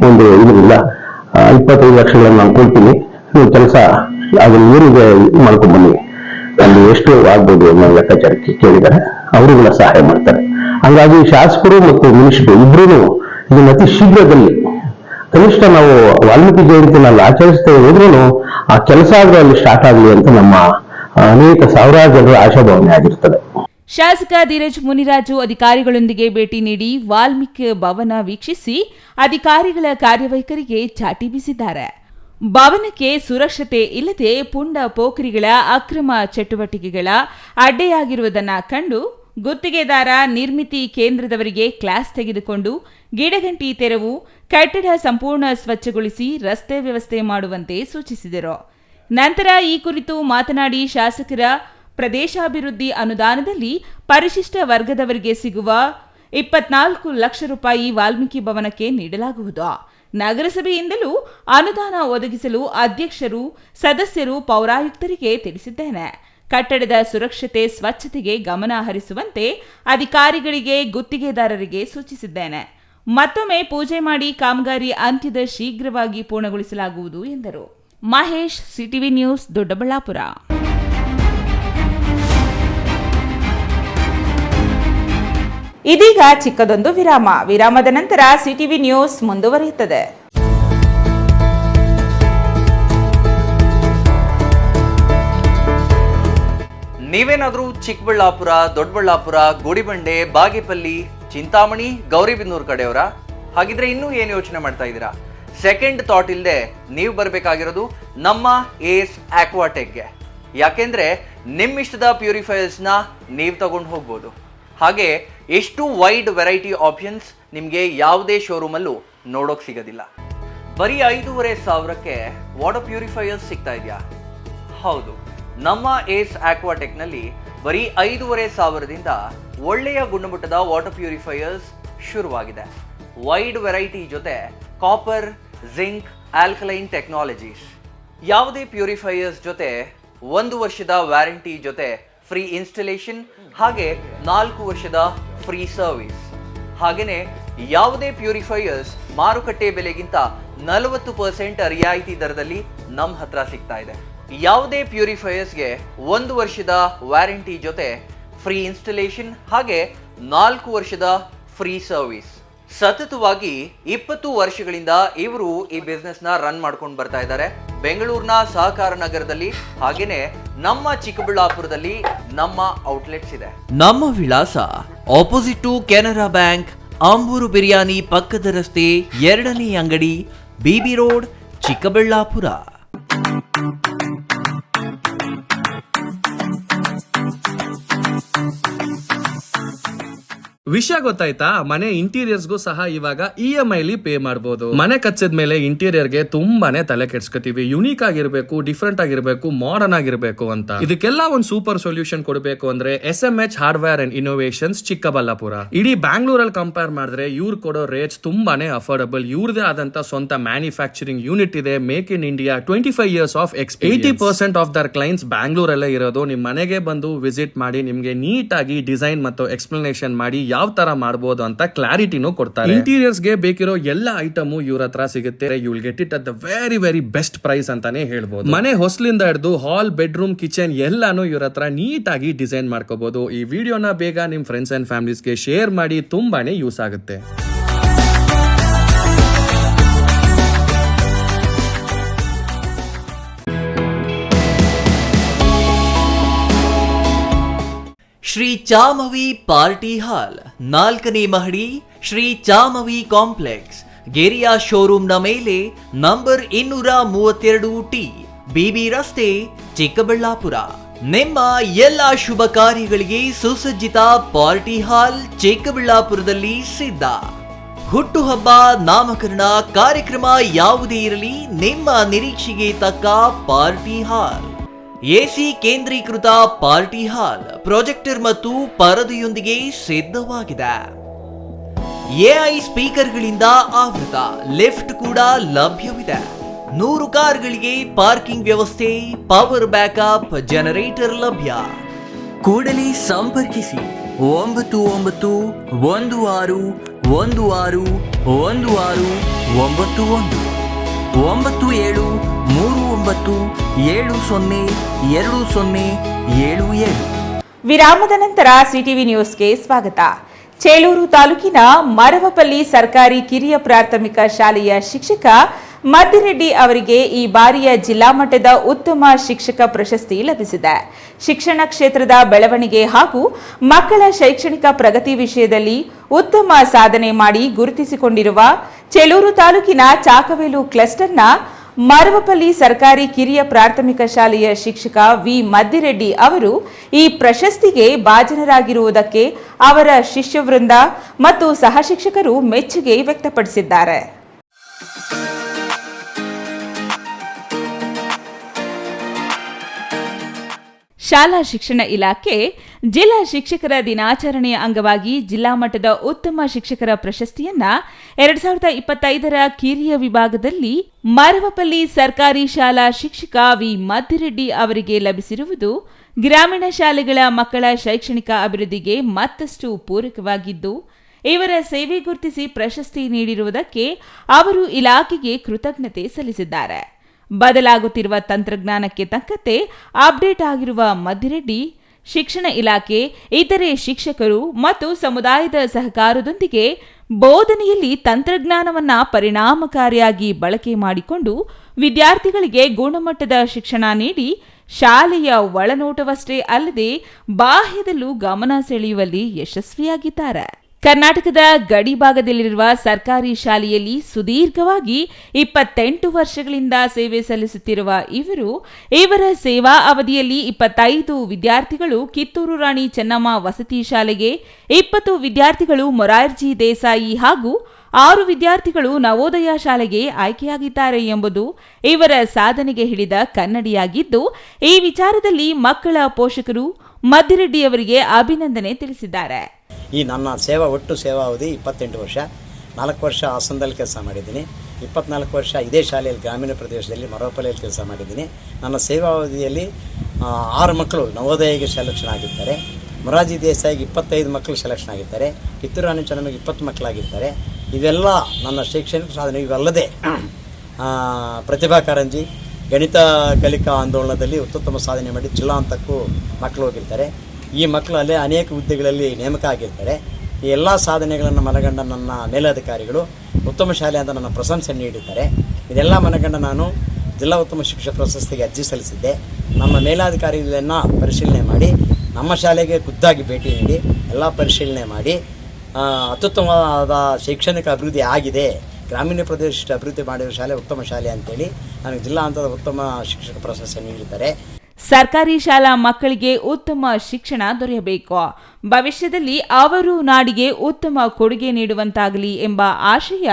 ಒಂದು ಇದರಿಂದ 25 ಲಕ್ಷಗಳನ್ನು ನಾನು ಕೊಡ್ತೀನಿ, ನೀವು ಕೆಲಸ ಅದನ್ನು ಊರಿಗೆ ಮಾಡ್ಕೊಂಡು ಬನ್ನಿ, ಅಲ್ಲಿ ಎಷ್ಟು ಆಗ್ಬೋದು ಅನ್ನೋ ಲೆಕ್ಕಾಚಾರಕ್ಕೆ ಕೇಳಿದ್ದಾರೆ. ಅವರು ಕೂಡ ಸಹಾಯ ಮಾಡ್ತಾರೆ. ಹಾಗಾಗಿ ಶಾಸಕರು ಮತ್ತು ಮಿನಿಸ್ಟರ್ ಇಬ್ರು ಇದನ್ನು ಅತಿ ಶೀಘ್ರದಲ್ಲಿ ಕನಿಷ್ಠ ನಾವು ವಾಲ್ಮೀಕಿ ಜಯಂತಿನಲ್ಲಿ ಆಚರಿಸ್ತೇವೆ ಹೋದ್ರೂ ಆ ಕೆಲಸ ಆದ್ರೂ ಅಲ್ಲಿ ಸ್ಟಾರ್ಟ್ ಆಗಲಿ ಅಂತ ನಮ್ಮ ಅನೇಕ ಸಾವಿರಾರು ಜನರ ಆಶಾಭಾವನೆ ಆಗಿರ್ತದೆ. ಶಾಸಕ ಧೀರಜ್ ಮುನಿರಾಜು ಅಧಿಕಾರಿಗಳೊಂದಿಗೆ ಭೇಟಿ ನೀಡಿ ವಾಲ್ಮೀಕಿ ಭವನ ವೀಕ್ಷಿಸಿ ಅಧಿಕಾರಿಗಳ ಕಾರ್ಯವೈಖರಿಗೆ ಚಾಟಿ ಬೀಸಿದ್ದಾರೆ. ಭವನಕ್ಕೆ ಸುರಕ್ಷತೆ ಇಲ್ಲದೆ ಪುಂಡ ಪೋಖರಿಗಳ ಅಕ್ರಮ ಚಟುವಟಿಕೆಗಳ ಅಡ್ಡೆಯಾಗಿರುವುದನ್ನು ಕಂಡು ಗುತ್ತಿಗೆದಾರ ನಿರ್ಮಿತಿ ಕೇಂದ್ರದವರಿಗೆ ಕ್ಲಾಸ್ ತೆಗೆದುಕೊಂಡು ಗಿಡಗಂಟಿ ತೆರವು, ಕಟ್ಟಡ ಸಂಪೂರ್ಣ ಸ್ವಚ್ಛಗೊಳಿಸಿ ರಸ್ತೆ ವ್ಯವಸ್ಥೆ ಮಾಡುವಂತೆ ಸೂಚಿಸಿದರು. ನಂತರ ಈ ಕುರಿತು ಮಾತನಾಡಿ ಶಾಸಕರ ಪ್ರದೇಶಾಭಿವೃದ್ಧಿ ಅನುದಾನದಲ್ಲಿ ಪರಿಶಿಷ್ಟ ವರ್ಗದವರಿಗೆ ಸಿಗುವ 24 ಲಕ್ಷ ರೂಪಾಯಿ ವಾಲ್ಮೀಕಿ ಭವನಕ್ಕೆ ನೀಡಲಾಗುವುದು. ನಗರಸಭೆಯಿಂದಲೂ ಅನುದಾನ ಒದಗಿಸಲು ಅಧ್ಯಕ್ಷರು, ಸದಸ್ಯರು, ಪೌರಾಯುಕ್ತರಿಗೆ ತಿಳಿಸಿದ್ದೇನೆ. ಕಟ್ಟಡದ ಸುರಕ್ಷತೆ, ಸ್ವಚ್ಛತೆಗೆ ಗಮನ ಹರಿಸುವಂತೆ ಅಧಿಕಾರಿಗಳಿಗೆ, ಗುತ್ತಿಗೆದಾರರಿಗೆ ಸೂಚಿಸಿದ್ದೇನೆ. ಮತ್ತೊಮ್ಮೆ ಪೂಜೆ ಮಾಡಿ ಕಾಮಗಾರಿ ಅಂತ್ಯದ ಶೀಘ್ರವಾಗಿ ಪೂರ್ಣಗೊಳಿಸಲಾಗುವುದು ಎಂದರು. Mahesh, CTV news, Doddaballapur. ಇದೀಗ ಚಿಕ್ಕದೊಂದು ವಿರಾಮ. ವಿರಾಮದ ನಂತರ ಸಿಟಿವಿ ನ್ಯೂಸ್ ಮುಂದುವರಿಯುತ್ತದೆ. ನೀವೇನಾದ್ರೂ ಚಿಕ್ಕಬಳ್ಳಾಪುರ, ದೊಡ್ಡಬಳ್ಳಾಪುರ, ಗುಡಿಬಂಡೆ, ಬಾಗೇಪಲ್ಲಿ, ಚಿಂತಾಮಣಿ, ಗೌರಿಬಿದನೂರು ಕಡೆಯವರ? ಹಾಗಿದ್ರೆ ಇನ್ನೂ ಏನು ಯೋಚನೆ ಮಾಡ್ತಾ ಇದ್ದೀರಾ? ಸೆಕೆಂಡ್ ಥಾಟ್ ಇಲ್ಲದೆ ನೀವು ಬರಬೇಕಾಗಿರೋದು ನಮ್ಮ ಏಸ್ ಆಕ್ವಾಟೆಕ್ಗೆ. ಯಾಕೆಂದ್ರೆ ನಿಮ್ಮಿಷ್ಟದ ಪ್ಯೂರಿಫೈಯರ್ಸ್ನ ನೀವು ತಗೊಂಡು ಹೋಗ್ಬೋದು. ಹಾಗೆ ಎಷ್ಟು ವೈಡ್ ವೆರೈಟಿ ಆಪ್ಷನ್ಸ್ ನಿಮಗೆ ಯಾವುದೇ ಶೋರೂಮಲ್ಲೂ ನೋಡೋಕೆ ಸಿಗೋದಿಲ್ಲ. ಬರೀ 5,500ಕ್ಕೆ ವಾಟರ್ ಪ್ಯೂರಿಫೈಯರ್ಸ್ ಸಿಗ್ತಾ ಇದೆಯಾ? ಹೌದು, ನಮ್ಮ ಏಸ್ ಆಕ್ವಾಟೆಕ್ನಲ್ಲಿ ಬರೀ 5,500ದಿಂದ ಒಳ್ಳೆಯ ಗುಣಮಟ್ಟದ ವಾಟರ್ ಪ್ಯೂರಿಫೈಯರ್ಸ್ ಶುರುವಾಗಿದೆ. ವೈಡ್ ವೆರೈಟಿ ಜೊತೆ ಕಾಪರ್, ಜಿಂಕ್, ಆಲ್ಕಲೈನ್ ಟೆಕ್ನಾಲಜೀಸ್. ಯಾವುದೇ ಪ್ಯೂರಿಫೈಯರ್ಸ್ ಜೊತೆ 1 ವರ್ಷದ ವ್ಯಾರಂಟಿ ಜೊತೆ ಫ್ರೀ ಇನ್ಸ್ಟಾಲೇಷನ್, ಹಾಗೆ 4 ವರ್ಷದ ಫ್ರೀ ಸರ್ವಿಸ್. ಹಾಗೇನೆ ಯಾವುದೇ ಪ್ಯೂರಿಫೈಯರ್ಸ್ ಮಾರುಕಟ್ಟೆ ಬೆಲೆಗಿಂತ 40% ರಿಯಾಯಿತಿ ದರದಲ್ಲಿ ನಮ್ಮ ಹತ್ರ ಸಿಗ್ತಾ ಇದೆ. ಯಾವುದೇ ಪ್ಯೂರಿಫೈಯರ್ಸ್ಗೆ 1 ವರ್ಷದ ವ್ಯಾರಂಟಿ ಜೊತೆ ಫ್ರೀ ಇನ್ಸ್ಟಾಲೇಷನ್, ಹಾಗೆ 4 ವರ್ಷದ ಫ್ರೀ ಸರ್ವಿಸ್. ಸತತವಾಗಿ 20 ವರ್ಷಗಳಿಂದ ಇವರು ಈ ಬಿಸ್ನೆಸ್ ನ ರನ್ ಮಾಡ್ಕೊಂಡು ಬರ್ತಾ ಇದ್ದಾರೆ. ಬೆಂಗಳೂರಿನ ಸಹಕಾರ ನಗರದಲ್ಲಿ, ಹಾಗೇನೆ ನಮ್ಮ ಚಿಕ್ಕಬಳ್ಳಾಪುರದಲ್ಲಿ ನಮ್ಮ ಔಟ್ಲೆಟ್ಸ್ ಇದೆ. ನಮ್ಮ ವಿಳಾಸ opposite to Canara bank, Ambur biryani ಪಕ್ಕದ ರಸ್ತೆ, 2ನೇ ಅಂಗಡಿ, ಬಿಬಿ ರೋಡ್, ಚಿಕ್ಕಬಳ್ಳಾಪುರ. ವಿಷಯ ಗೊತ್ತಾಯ್ತಾ? ಮನೆ ಇಂಟೀರಿಯರ್ಸ್ಗೂ ಸಹ ಇವಾಗ EMI ಪೇ ಮಾಡಬಹುದು. ಮನೆ ಕಚ್ಚಿದ ಮೇಲೆ ಇಂಟೀರಿಯರ್ಗೆ ತುಂಬಾನೇ ತಲೆ ಕೆಡ್ಸ್ಕೊತೀವಿ. ಯುನೀಕ್ ಆಗಿರ್ಬೇಕು, ಡಿಫ್ರೆಂಟ್ ಆಗಿರ್ಬೇಕು, ಮಾಡರ್ನ್ ಆಗಿರ್ಬೇಕು ಅಂತ. ಇದಕ್ಕೆಲ್ಲ ಒಂದು ಸೂಪರ್ ಸೊಲ್ಯೂಷನ್ ಕೊಡಬೇಕು ಅಂದ್ರೆ SMH hardware and innovations Chikkaballapur. ಇಡೀ ಬ್ಯಾಂಗ್ಳೂರಲ್ಲಿ ಕಂಪೇರ್ ಮಾಡಿದ್ರೆ ಇವ್ರು ಕೊಡೋ ರೇಟ್ಸ್ ತುಂಬಾನೇ ಅಫೋರ್ಡಬಲ್. ಇವ್ರದೇ ಆದಂತ ಸ್ವಂತ ಮ್ಯಾನುಫ್ಯಾಕ್ಚರಿಂಗ್ ಯೂನಿಟ್ ಇದೆ. Make in India, 25 years of experience. 80% of their clients ಬ್ಯಾಂಗ್ಳೂರಲ್ಲೇ ಇರೋದು. ನಿಮ್ ಮನೆಗೆ ಬಂದು ವಿಸಿಟ್ ಮಾಡಿ ನಿಮ್ಗೆ ನೀಟ್ ಆಗಿ ಡಿಸೈನ್ ಮತ್ತು ಎಕ್ಸ್ಪ್ಲನೇಷನ್ ಮಾಡಿ ಯಾವ ತರ ಮಾಡಬಹುದು ಅಂತ ಕ್ಲಾರಿಟಿನೂ ಕೊಡ್ತಾರೆ. ಇಂಟೀರಿಯರ್ಸ್ ಗೆ ಬೇಕಿರೋ ಎಲ್ಲ ಐಟಮ್ ಇವ್ರ ಹತ್ರ ಸಿಗುತ್ತೆ. You will get it at the very very best price ಅಂತಾನೆ ಹೇಳ್ಬೋದು. ಮನೆ ಹೊಸಲಿಂದ ಹಿಡಿದು ಹಾಲ್, ಬೆಡ್ರೂಮ್, ಕಿಚನ್ ಎಲ್ಲಾನು ಇವ್ರ ಹತ್ರ ನೀಟ್ ಆಗಿ ಡಿಸೈನ್ ಮಾಡ್ಕೋಬಹುದು. ಈ ವಿಡಿಯೋನ ಬೇಗ ನಿಮ್ ಫ್ರೆಂಡ್ಸ್ ಅಂಡ್ ಫ್ಯಾಮಿಲೀಸ್ಗೆ ಶೇರ್ ಮಾಡಿ, ತುಂಬಾನೇ ಯೂಸ್ ಆಗುತ್ತೆ. ಶ್ರೀ ಚಾಮವಿ ಪಾರ್ಟಿ ಹಾಲ್, 4ನೇ ಮಹಡಿ, ಶ್ರೀ ಚಾಮವಿ ಕಾಂಪ್ಲೆಕ್ಸ್, ಗೆರಿಯಾ ಶೋರೂಮ್ನ ಮೇಲೆ ನಂಬರ್ 232T, BB ರಸ್ತೆ, ಚಿಕ್ಕಬಳ್ಳಾಪುರ. ನಿಮ್ಮ ಎಲ್ಲ ಶುಭ ಕಾರ್ಯಗಳಿಗೆ ಸುಸಜ್ಜಿತ ಪಾರ್ಟಿ ಹಾಲ್ ಚಿಕ್ಕಬಳ್ಳಾಪುರದಲ್ಲಿ ಸಿದ್ಧ. ಹುಟ್ಟುಹಬ್ಬ, ನಾಮಕರಣ, ಕಾರ್ಯಕ್ರಮ ಯಾವುದೇ ಇರಲಿ, ನಿಮ್ಮ ನಿರೀಕ್ಷೆಗೆ ತಕ್ಕ ಪಾರ್ಟಿ ಹಾಲ್. ಎಸಿ ಕೇಂದ್ರೀಕೃತ ಪಾರ್ಟಿ ಹಾಲ್, ಪ್ರೊಜೆಕ್ಟರ್ ಮತ್ತು ಪರದೆಯೊಂದಿಗೆ ಸಿದ್ಧವಾಗಿದೆ. ಎಐ ಸ್ಪೀಕರ್ಗಳಿಂದ ಆವೃತ, ಲಿಫ್ಟ್ ಕೂಡ ಲಭ್ಯವಿದೆ. 100 ಕಾರ್ಗಳಿಗೆ ಪಾರ್ಕಿಂಗ್ ವ್ಯವಸ್ಥೆ, ಪವರ್ ಬ್ಯಾಕಪ್, ಜನರೇಟರ್ ಲಭ್ಯ. ಕೂಡಲೇ ಸಂಪರ್ಕಿಸಿ 9916161691 9739702077. ವಿರಾಮದ ನಂತರ ಸಿಟಿವಿ ನ್ಯೂಸ್ಗೆ ಸ್ವಾಗತ. ಚೇಳೂರು ತಾಲೂಕಿನ ಮರವಪಲ್ಲಿ ಸರ್ಕಾರಿ ಕಿರಿಯ ಪ್ರಾಥಮಿಕ ಶಾಲೆಯ ಶಿಕ್ಷಕ ಮದ್ದಿರೆಡ್ಡಿ ಅವರಿಗೆ ಈ ಬಾರಿಯ ಜಿಲ್ಲಾ ಮಟ್ಟದ ಉತ್ತಮ ಶಿಕ್ಷಕ ಪ್ರಶಸ್ತಿ ಲಭಿಸಿದೆ. ಶಿಕ್ಷಣ ಕ್ಷೇತ್ರದ ಬೆಳವಣಿಗೆ ಹಾಗೂ ಮಕ್ಕಳ ಶೈಕ್ಷಣಿಕ ಪ್ರಗತಿ ವಿಷಯದಲ್ಲಿ ಉತ್ತಮ ಸಾಧನೆ ಮಾಡಿ ಗುರುತಿಸಿಕೊಂಡಿರುವ ಚೇಳೂರು ತಾಲೂಕಿನ ಚಾಕವೇಲು ಕ್ಲಸ್ಟರ್ನ ಮರವಪಲ್ಲಿ ಸರ್ಕಾರಿ ಕಿರಿಯ ಪ್ರಾಥಮಿಕ ಶಾಲೆಯ ಶಿಕ್ಷಕ ವಿ ಮದ್ದಿರೆಡ್ಡಿ ಅವರು ಈ ಪ್ರಶಸ್ತಿಗೆ ಭಾಜನರಾಗಿರುವುದಕ್ಕೆ ಅವರ ಶಿಷ್ಯವೃಂದ ಮತ್ತು ಸಹ ಶಿಕ್ಷಕರು ಮೆಚ್ಚುಗೆ ವ್ಯಕ್ತಪಡಿಸಿದ್ದಾರೆ. ಶಾಲಾ ಶಿಕ್ಷಣ ಇಲಾಖೆ ಜಿಲ್ಲಾ ಶಿಕ್ಷಕರ ದಿನಾಚರಣೆಯ ಅಂಗವಾಗಿ ಜಿಲ್ಲಾ ಮಟ್ಟದ ಉತ್ತಮ ಶಿಕ್ಷಕರ ಪ್ರಶಸ್ತಿಯನ್ನ 2025ರ ಕಿರಿಯ ವಿಭಾಗದಲ್ಲಿ ಮರವಪಲ್ಲಿ ಸರ್ಕಾರಿ ಶಾಲಾ ಶಿಕ್ಷಕ ವಿ ಮದ್ದಿರೆಡ್ಡಿ ಅವರಿಗೆ ಲಭಿಸಿರುವುದು ಗ್ರಾಮೀಣ ಶಾಲೆಗಳ ಮಕ್ಕಳ ಶೈಕ್ಷಣಿಕ ಅಭಿವೃದ್ಧಿಗೆ ಮತ್ತಷ್ಟು ಪೂರಕವಾಗಿದ್ದು, ಇವರ ಸೇವೆ ಗುರುತಿಸಿ ಪ್ರಶಸ್ತಿ ನೀಡಿರುವುದಕ್ಕೆ ಅವರು ಇಲಾಖೆಗೆ ಕೃತಜ್ಞತೆ ಸಲ್ಲಿಸಿದ್ದಾರೆ. ಬದಲಾಗುತ್ತಿರುವ ತಂತ್ರಜ್ಞಾನಕ್ಕೆ ತಕ್ಕಂತೆ ಅಪ್ಡೇಟ್ ಆಗಿರುವ ಮದ್ದಿರೆಡ್ಡಿ ಶಿಕ್ಷಣ ಇಲಾಖೆ, ಇತರೆ ಶಿಕ್ಷಕರು ಮತ್ತು ಸಮುದಾಯದ ಸಹಕಾರದೊಂದಿಗೆ ಬೋಧನೆಯಲ್ಲಿ ತಂತ್ರಜ್ಞಾನವನ್ನು ಪರಿಣಾಮಕಾರಿಯಾಗಿ ಬಳಕೆ ಮಾಡಿಕೊಂಡು ವಿದ್ಯಾರ್ಥಿಗಳಿಗೆ ಗುಣಮಟ್ಟದ ಶಿಕ್ಷಣ ನೀಡಿ ಶಾಲೆಯ ಒಳನೋಟವಷ್ಟೇ ಅಲ್ಲದೆ ಬಾಹ್ಯದಲ್ಲೂ ಗಮನ ಸೆಳೆಯುವಲ್ಲಿ ಯಶಸ್ವಿಯಾಗಿದ್ದಾರೆ. ಕರ್ನಾಟಕದ ಗಡಿ ಭಾಗದಲ್ಲಿರುವ ಸರ್ಕಾರಿ ಶಾಲೆಯಲ್ಲಿ ಸುದೀರ್ಘವಾಗಿ 28 ವರ್ಷಗಳಿಂದ ಸೇವೆ ಸಲ್ಲಿಸುತ್ತಿರುವ ಇವರು, ಇವರ ಸೇವಾ ಅವಧಿಯಲ್ಲಿ 25 ವಿದ್ಯಾರ್ಥಿಗಳು ಕಿತ್ತೂರು ರಾಣಿ ಚೆನ್ನಮ್ಮ ವಸತಿ ಶಾಲೆಗೆ, 20 ವಿದ್ಯಾರ್ಥಿಗಳು ಮೊರಾರ್ಜಿ ದೇಸಾಯಿ ಹಾಗೂ 6 ವಿದ್ಯಾರ್ಥಿಗಳು ನವೋದಯ ಶಾಲೆಗೆ ಆಯ್ಕೆಯಾಗಿದ್ದಾರೆ ಎಂಬುದು ಇವರ ಸಾಧನೆಗೆ ಹಿಡಿದ ಕನ್ನಡಿಯಾಗಿದ್ದು, ಈ ವಿಚಾರದಲ್ಲಿ ಮಕ್ಕಳ ಪೋಷಕರು ಮದ್ದಿರೆಡ್ಡಿಯವರಿಗೆ ಅಭಿನಂದನೆ ತಿಳಿಸಿದ್ದಾರೆ. ಈ ನನ್ನ ಒಟ್ಟು ಸೇವಾವಧಿ 28 ವರ್ಷ. 4 ವರ್ಷ ಹಾಸನದಲ್ಲಿ ಕೆಲಸ ಮಾಡಿದ್ದೀನಿ, 24 ವರ್ಷ ಇದೇ ಶಾಲೆಯಲ್ಲಿ ಗ್ರಾಮೀಣ ಪ್ರದೇಶದಲ್ಲಿ ಮರವಪಲ್ಲಿಯಲ್ಲಿ ಕೆಲಸ ಮಾಡಿದ್ದೀನಿ. ನನ್ನ ಸೇವಾವಧಿಯಲ್ಲಿ 6 ಮಕ್ಕಳು ನವೋದಯಗೆ ಸೆಲೆಕ್ಷನ್ ಆಗಿರ್ತಾರೆ, ಮೊರಾರ್ಜಿ ದೇಸಾಯಿಗೆ 25 ಮಕ್ಕಳು ಸೆಲೆಕ್ಷನ್ ಆಗಿರ್ತಾರೆ, ಕಿತ್ತೂರು ರಾಣಿ ಚೆನ್ನಮ್ಮಗೆ 20 ಮಕ್ಕಳಾಗಿರ್ತಾರೆ. ಇವೆಲ್ಲ ನನ್ನ ಶೈಕ್ಷಣಿಕ ಸಾಧನೆ. ಇವಲ್ಲದೆ ಪ್ರತಿಭಾ ಕಾರಂಜಿ ಗಣಿತ ಕಲಿಕಾ ಆಂದೋಲನದಲ್ಲಿ ಅತ್ಯುತ್ತಮ ಸಾಧನೆ ಮಾಡಿ ಜಿಲ್ಲಾ ಹಂತಕ್ಕೂ ಮಕ್ಕಳು ಹೋಗಿರ್ತಾರೆ. ಈ ಮಕ್ಕಳು ಅಲ್ಲೇ ಅನೇಕ ಹುದ್ದೆಗಳಲ್ಲಿ ನೇಮಕ ಆಗಿರ್ತಾರೆ. ಈ ಎಲ್ಲ ಸಾಧನೆಗಳನ್ನು ಮನಗಂಡ ನನ್ನ ಮೇಲಧಿಕಾರಿಗಳು ಉತ್ತಮ ಶಾಲೆ ಅಂತ ನನ್ನ ಪ್ರಶಂಸೆ ನೀಡಿದ್ದಾರೆ. ಇದೆಲ್ಲ ಮನಗಂಡ ನಾನು ಜಿಲ್ಲಾ ಉತ್ತಮ ಶಿಕ್ಷಕ ಪ್ರಶಸ್ತಿಗೆ ಅರ್ಜಿ ಸಲ್ಲಿಸಿದ್ದೆ. ನಮ್ಮ ಮೇಲಾಧಿಕಾರಿಗಳನ್ನು ಪರಿಶೀಲನೆ ಮಾಡಿ ನಮ್ಮ ಶಾಲೆಗೆ ಖುದ್ದಾಗಿ ಭೇಟಿ ನೀಡಿ ಎಲ್ಲ ಪರಿಶೀಲನೆ ಮಾಡಿ ಅತ್ಯುತ್ತಮವಾದ ಶೈಕ್ಷಣಿಕ ಅಭಿವೃದ್ಧಿ ಆಗಿದೆ, ಗ್ರಾಮೀಣ ಪ್ರದೇಶದ ಅಭಿವೃದ್ಧಿ ಮಾಡಿರೋ ಶಾಲೆ ಉತ್ತಮ ಶಾಲೆ ಅಂತೇಳಿ ನನಗೆ ಜಿಲ್ಲಾ ಹಂತದ ಉತ್ತಮ ಶಿಕ್ಷಕ ಪ್ರಶಸ್ತಿ ನೀಡಿದ್ದಾರೆ. ಸರ್ಕಾರಿ ಶಾಲಾ ಮಕ್ಕಳಿಗೆ ಉತ್ತಮ ಶಿಕ್ಷಣ ದೊರೆಯಬೇಕು, ಭವಿಷ್ಯದಲ್ಲಿ ಅವರು ನಾಡಿಗೆ ಉತ್ತಮ ಕೊಡುಗೆ ನೀಡುವಂತಾಗಲಿ ಎಂಬ ಆಶಯ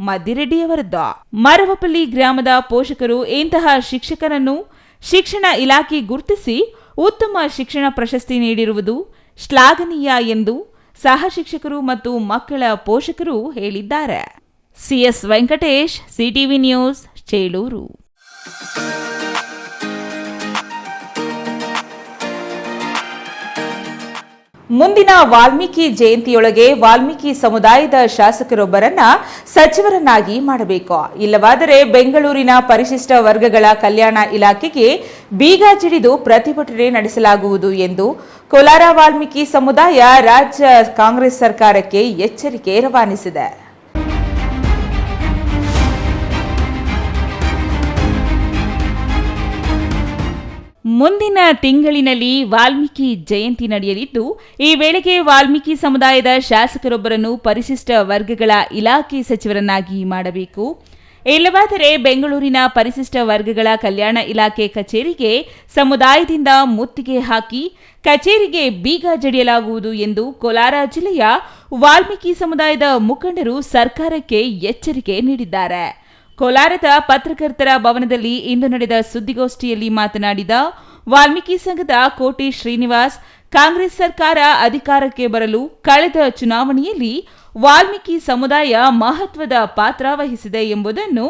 ಮದ್ದಿರೆಡ್ಡಿಯವರದ್ದು. ಮರವಪಲ್ಲಿ ಗ್ರಾಮದ ಪೋಷಕರು ಇಂತಹ ಶಿಕ್ಷಕರನ್ನು ಶಿಕ್ಷಣ ಇಲಾಖೆ ಗುರುತಿಸಿ ಉತ್ತಮ ಶಿಕ್ಷಣ ಪ್ರಶಸ್ತಿ ನೀಡಿರುವುದು ಶ್ಲಾಘನೀಯ ಎಂದು ಸಹ ಶಿಕ್ಷಕರು ಮತ್ತು ಮಕ್ಕಳ ಪೋಷಕರು ಹೇಳಿದ್ದಾರೆ. CS Venkatesh, CTV news, Cheluru. ಮುಂದಿನ ವಾಲ್ಮೀಕಿ ಜಯಂತಿಯೊಳಗೆ ವಾಲ್ಮೀಕಿ ಸಮುದಾಯದ ಶಾಸಕರೊಬ್ಬರನ್ನ ಸಚಿವರನ್ನಾಗಿ ಮಾಡಬೇಕು, ಇಲ್ಲವಾದರೆ ಬೆಂಗಳೂರಿನ ಪರಿಶಿಷ್ಟ ವರ್ಗಗಳ ಕಲ್ಯಾಣ ಇಲಾಖೆಗೆ ಬೀಗ ಜಡಿದು ಪ್ರತಿಭಟನೆ ನಡೆಸಲಾಗುವುದು ಎಂದು ಕೋಲಾರ ವಾಲ್ಮೀಕಿ ಸಮುದಾಯ ರಾಜ್ಯ ಕಾಂಗ್ರೆಸ್ ಸರ್ಕಾರಕ್ಕೆ ಎಚ್ಚರಿಕೆ ರವಾನಿಸಿದೆ. ಮುಂದಿನ ತಿಂಗಳಿನಲ್ಲಿ ವಾಲ್ಮೀಕಿ ಜಯಂತಿ ನಡೆಯಲಿದ್ದು, ಈ ವೇಳೆಗೆ ವಾಲ್ಮೀಕಿ ಸಮುದಾಯದ ಶಾಸಕರೊಬ್ಬರನ್ನು ಪರಿಶಿಷ್ಟ ವರ್ಗಗಳ ಇಲಾಖೆ ಸಚಿವರನ್ನಾಗಿ ಮಾಡಬೇಕು. ಇಲ್ಲವಾದರೆ ಬೆಂಗಳೂರಿನ ಪರಿಶಿಷ್ಟ ವರ್ಗಗಳ ಕಲ್ಯಾಣ ಇಲಾಖೆ ಕಚೇರಿಗೆ ಸಮುದಾಯದಿಂದ ಮುತ್ತಿಗೆ ಹಾಕಿ ಕಚೇರಿಗೆ ಬೀಗ ಜಡಿಯಲಾಗುವುದು ಎಂದು ಕೋಲಾರ ಜಿಲ್ಲೆಯ ವಾಲ್ಮೀಕಿ ಸಮುದಾಯದ ಮುಖಂಡರು ಸರ್ಕಾರಕ್ಕೆ ಎಚ್ಚರಿಕೆ ನೀಡಿದ್ದಾರೆ. ಕೋಲಾರದ ಪತ್ರಕರ್ತರ ಭವನದಲ್ಲಿ ಇಂದು ನಡೆದ ಸುದ್ದಿಗೋಷ್ಠಿಯಲ್ಲಿ ಮಾತನಾಡಿದ ವಾಲ್ಮೀಕಿ ಸಂಘದ ಕೋಟಿ ಶ್ರೀನಿವಾಸ್, ಕಾಂಗ್ರೆಸ್ ಸರ್ಕಾರ ಅಧಿಕಾರಕ್ಕೆ ಬರಲು ಕಳೆದ ಚುನಾವಣೆಯಲ್ಲಿ ವಾಲ್ಮೀಕಿ ಸಮುದಾಯ ಮಹತ್ವದ ಪಾತ್ರ ವಹಿಸಿದೆ ಎಂಬುದನ್ನು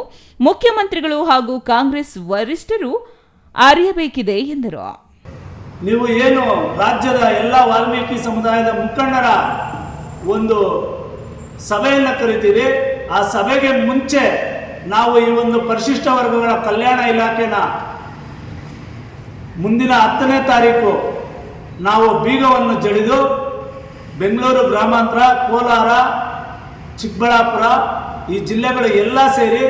ಮುಖ್ಯಮಂತ್ರಿಗಳು ಹಾಗೂ ಕಾಂಗ್ರೆಸ್ ವರಿಷ್ಠರು ಅರಿಯಬೇಕಿದೆ ಎಂದರು. ನೀವು ಏನು ರಾಜ್ಯದ ಎಲ್ಲ ವಾಲ್ಮೀಕಿ ಸಮುದಾಯದ ಮುಖಂಡರ ಒಂದು ಸಭೆಯನ್ನು ಕರಿತೀರಿ, ಆ ಸಭೆಗೆ ಮುಂಚೆ ನಾವು ಈ ಒಂದು ಪರಿಶಿಷ್ಟ ವರ್ಗಗಳ ಕಲ್ಯಾಣ ಇಲಾಖೆನ ಮುಂದಿನ 10ನೇ ತಾರೀಕು ನಾವು ಬೀಗವನ್ನು ಜಡಿದು ಬೆಂಗಳೂರು ಗ್ರಾಮಾಂತರ, ಕೋಲಾರ, ಚಿಕ್ಕಬಳ್ಳಾಪುರ ಈ ಜಿಲ್ಲೆಗಳು ಎಲ್ಲ ಸೇರಿ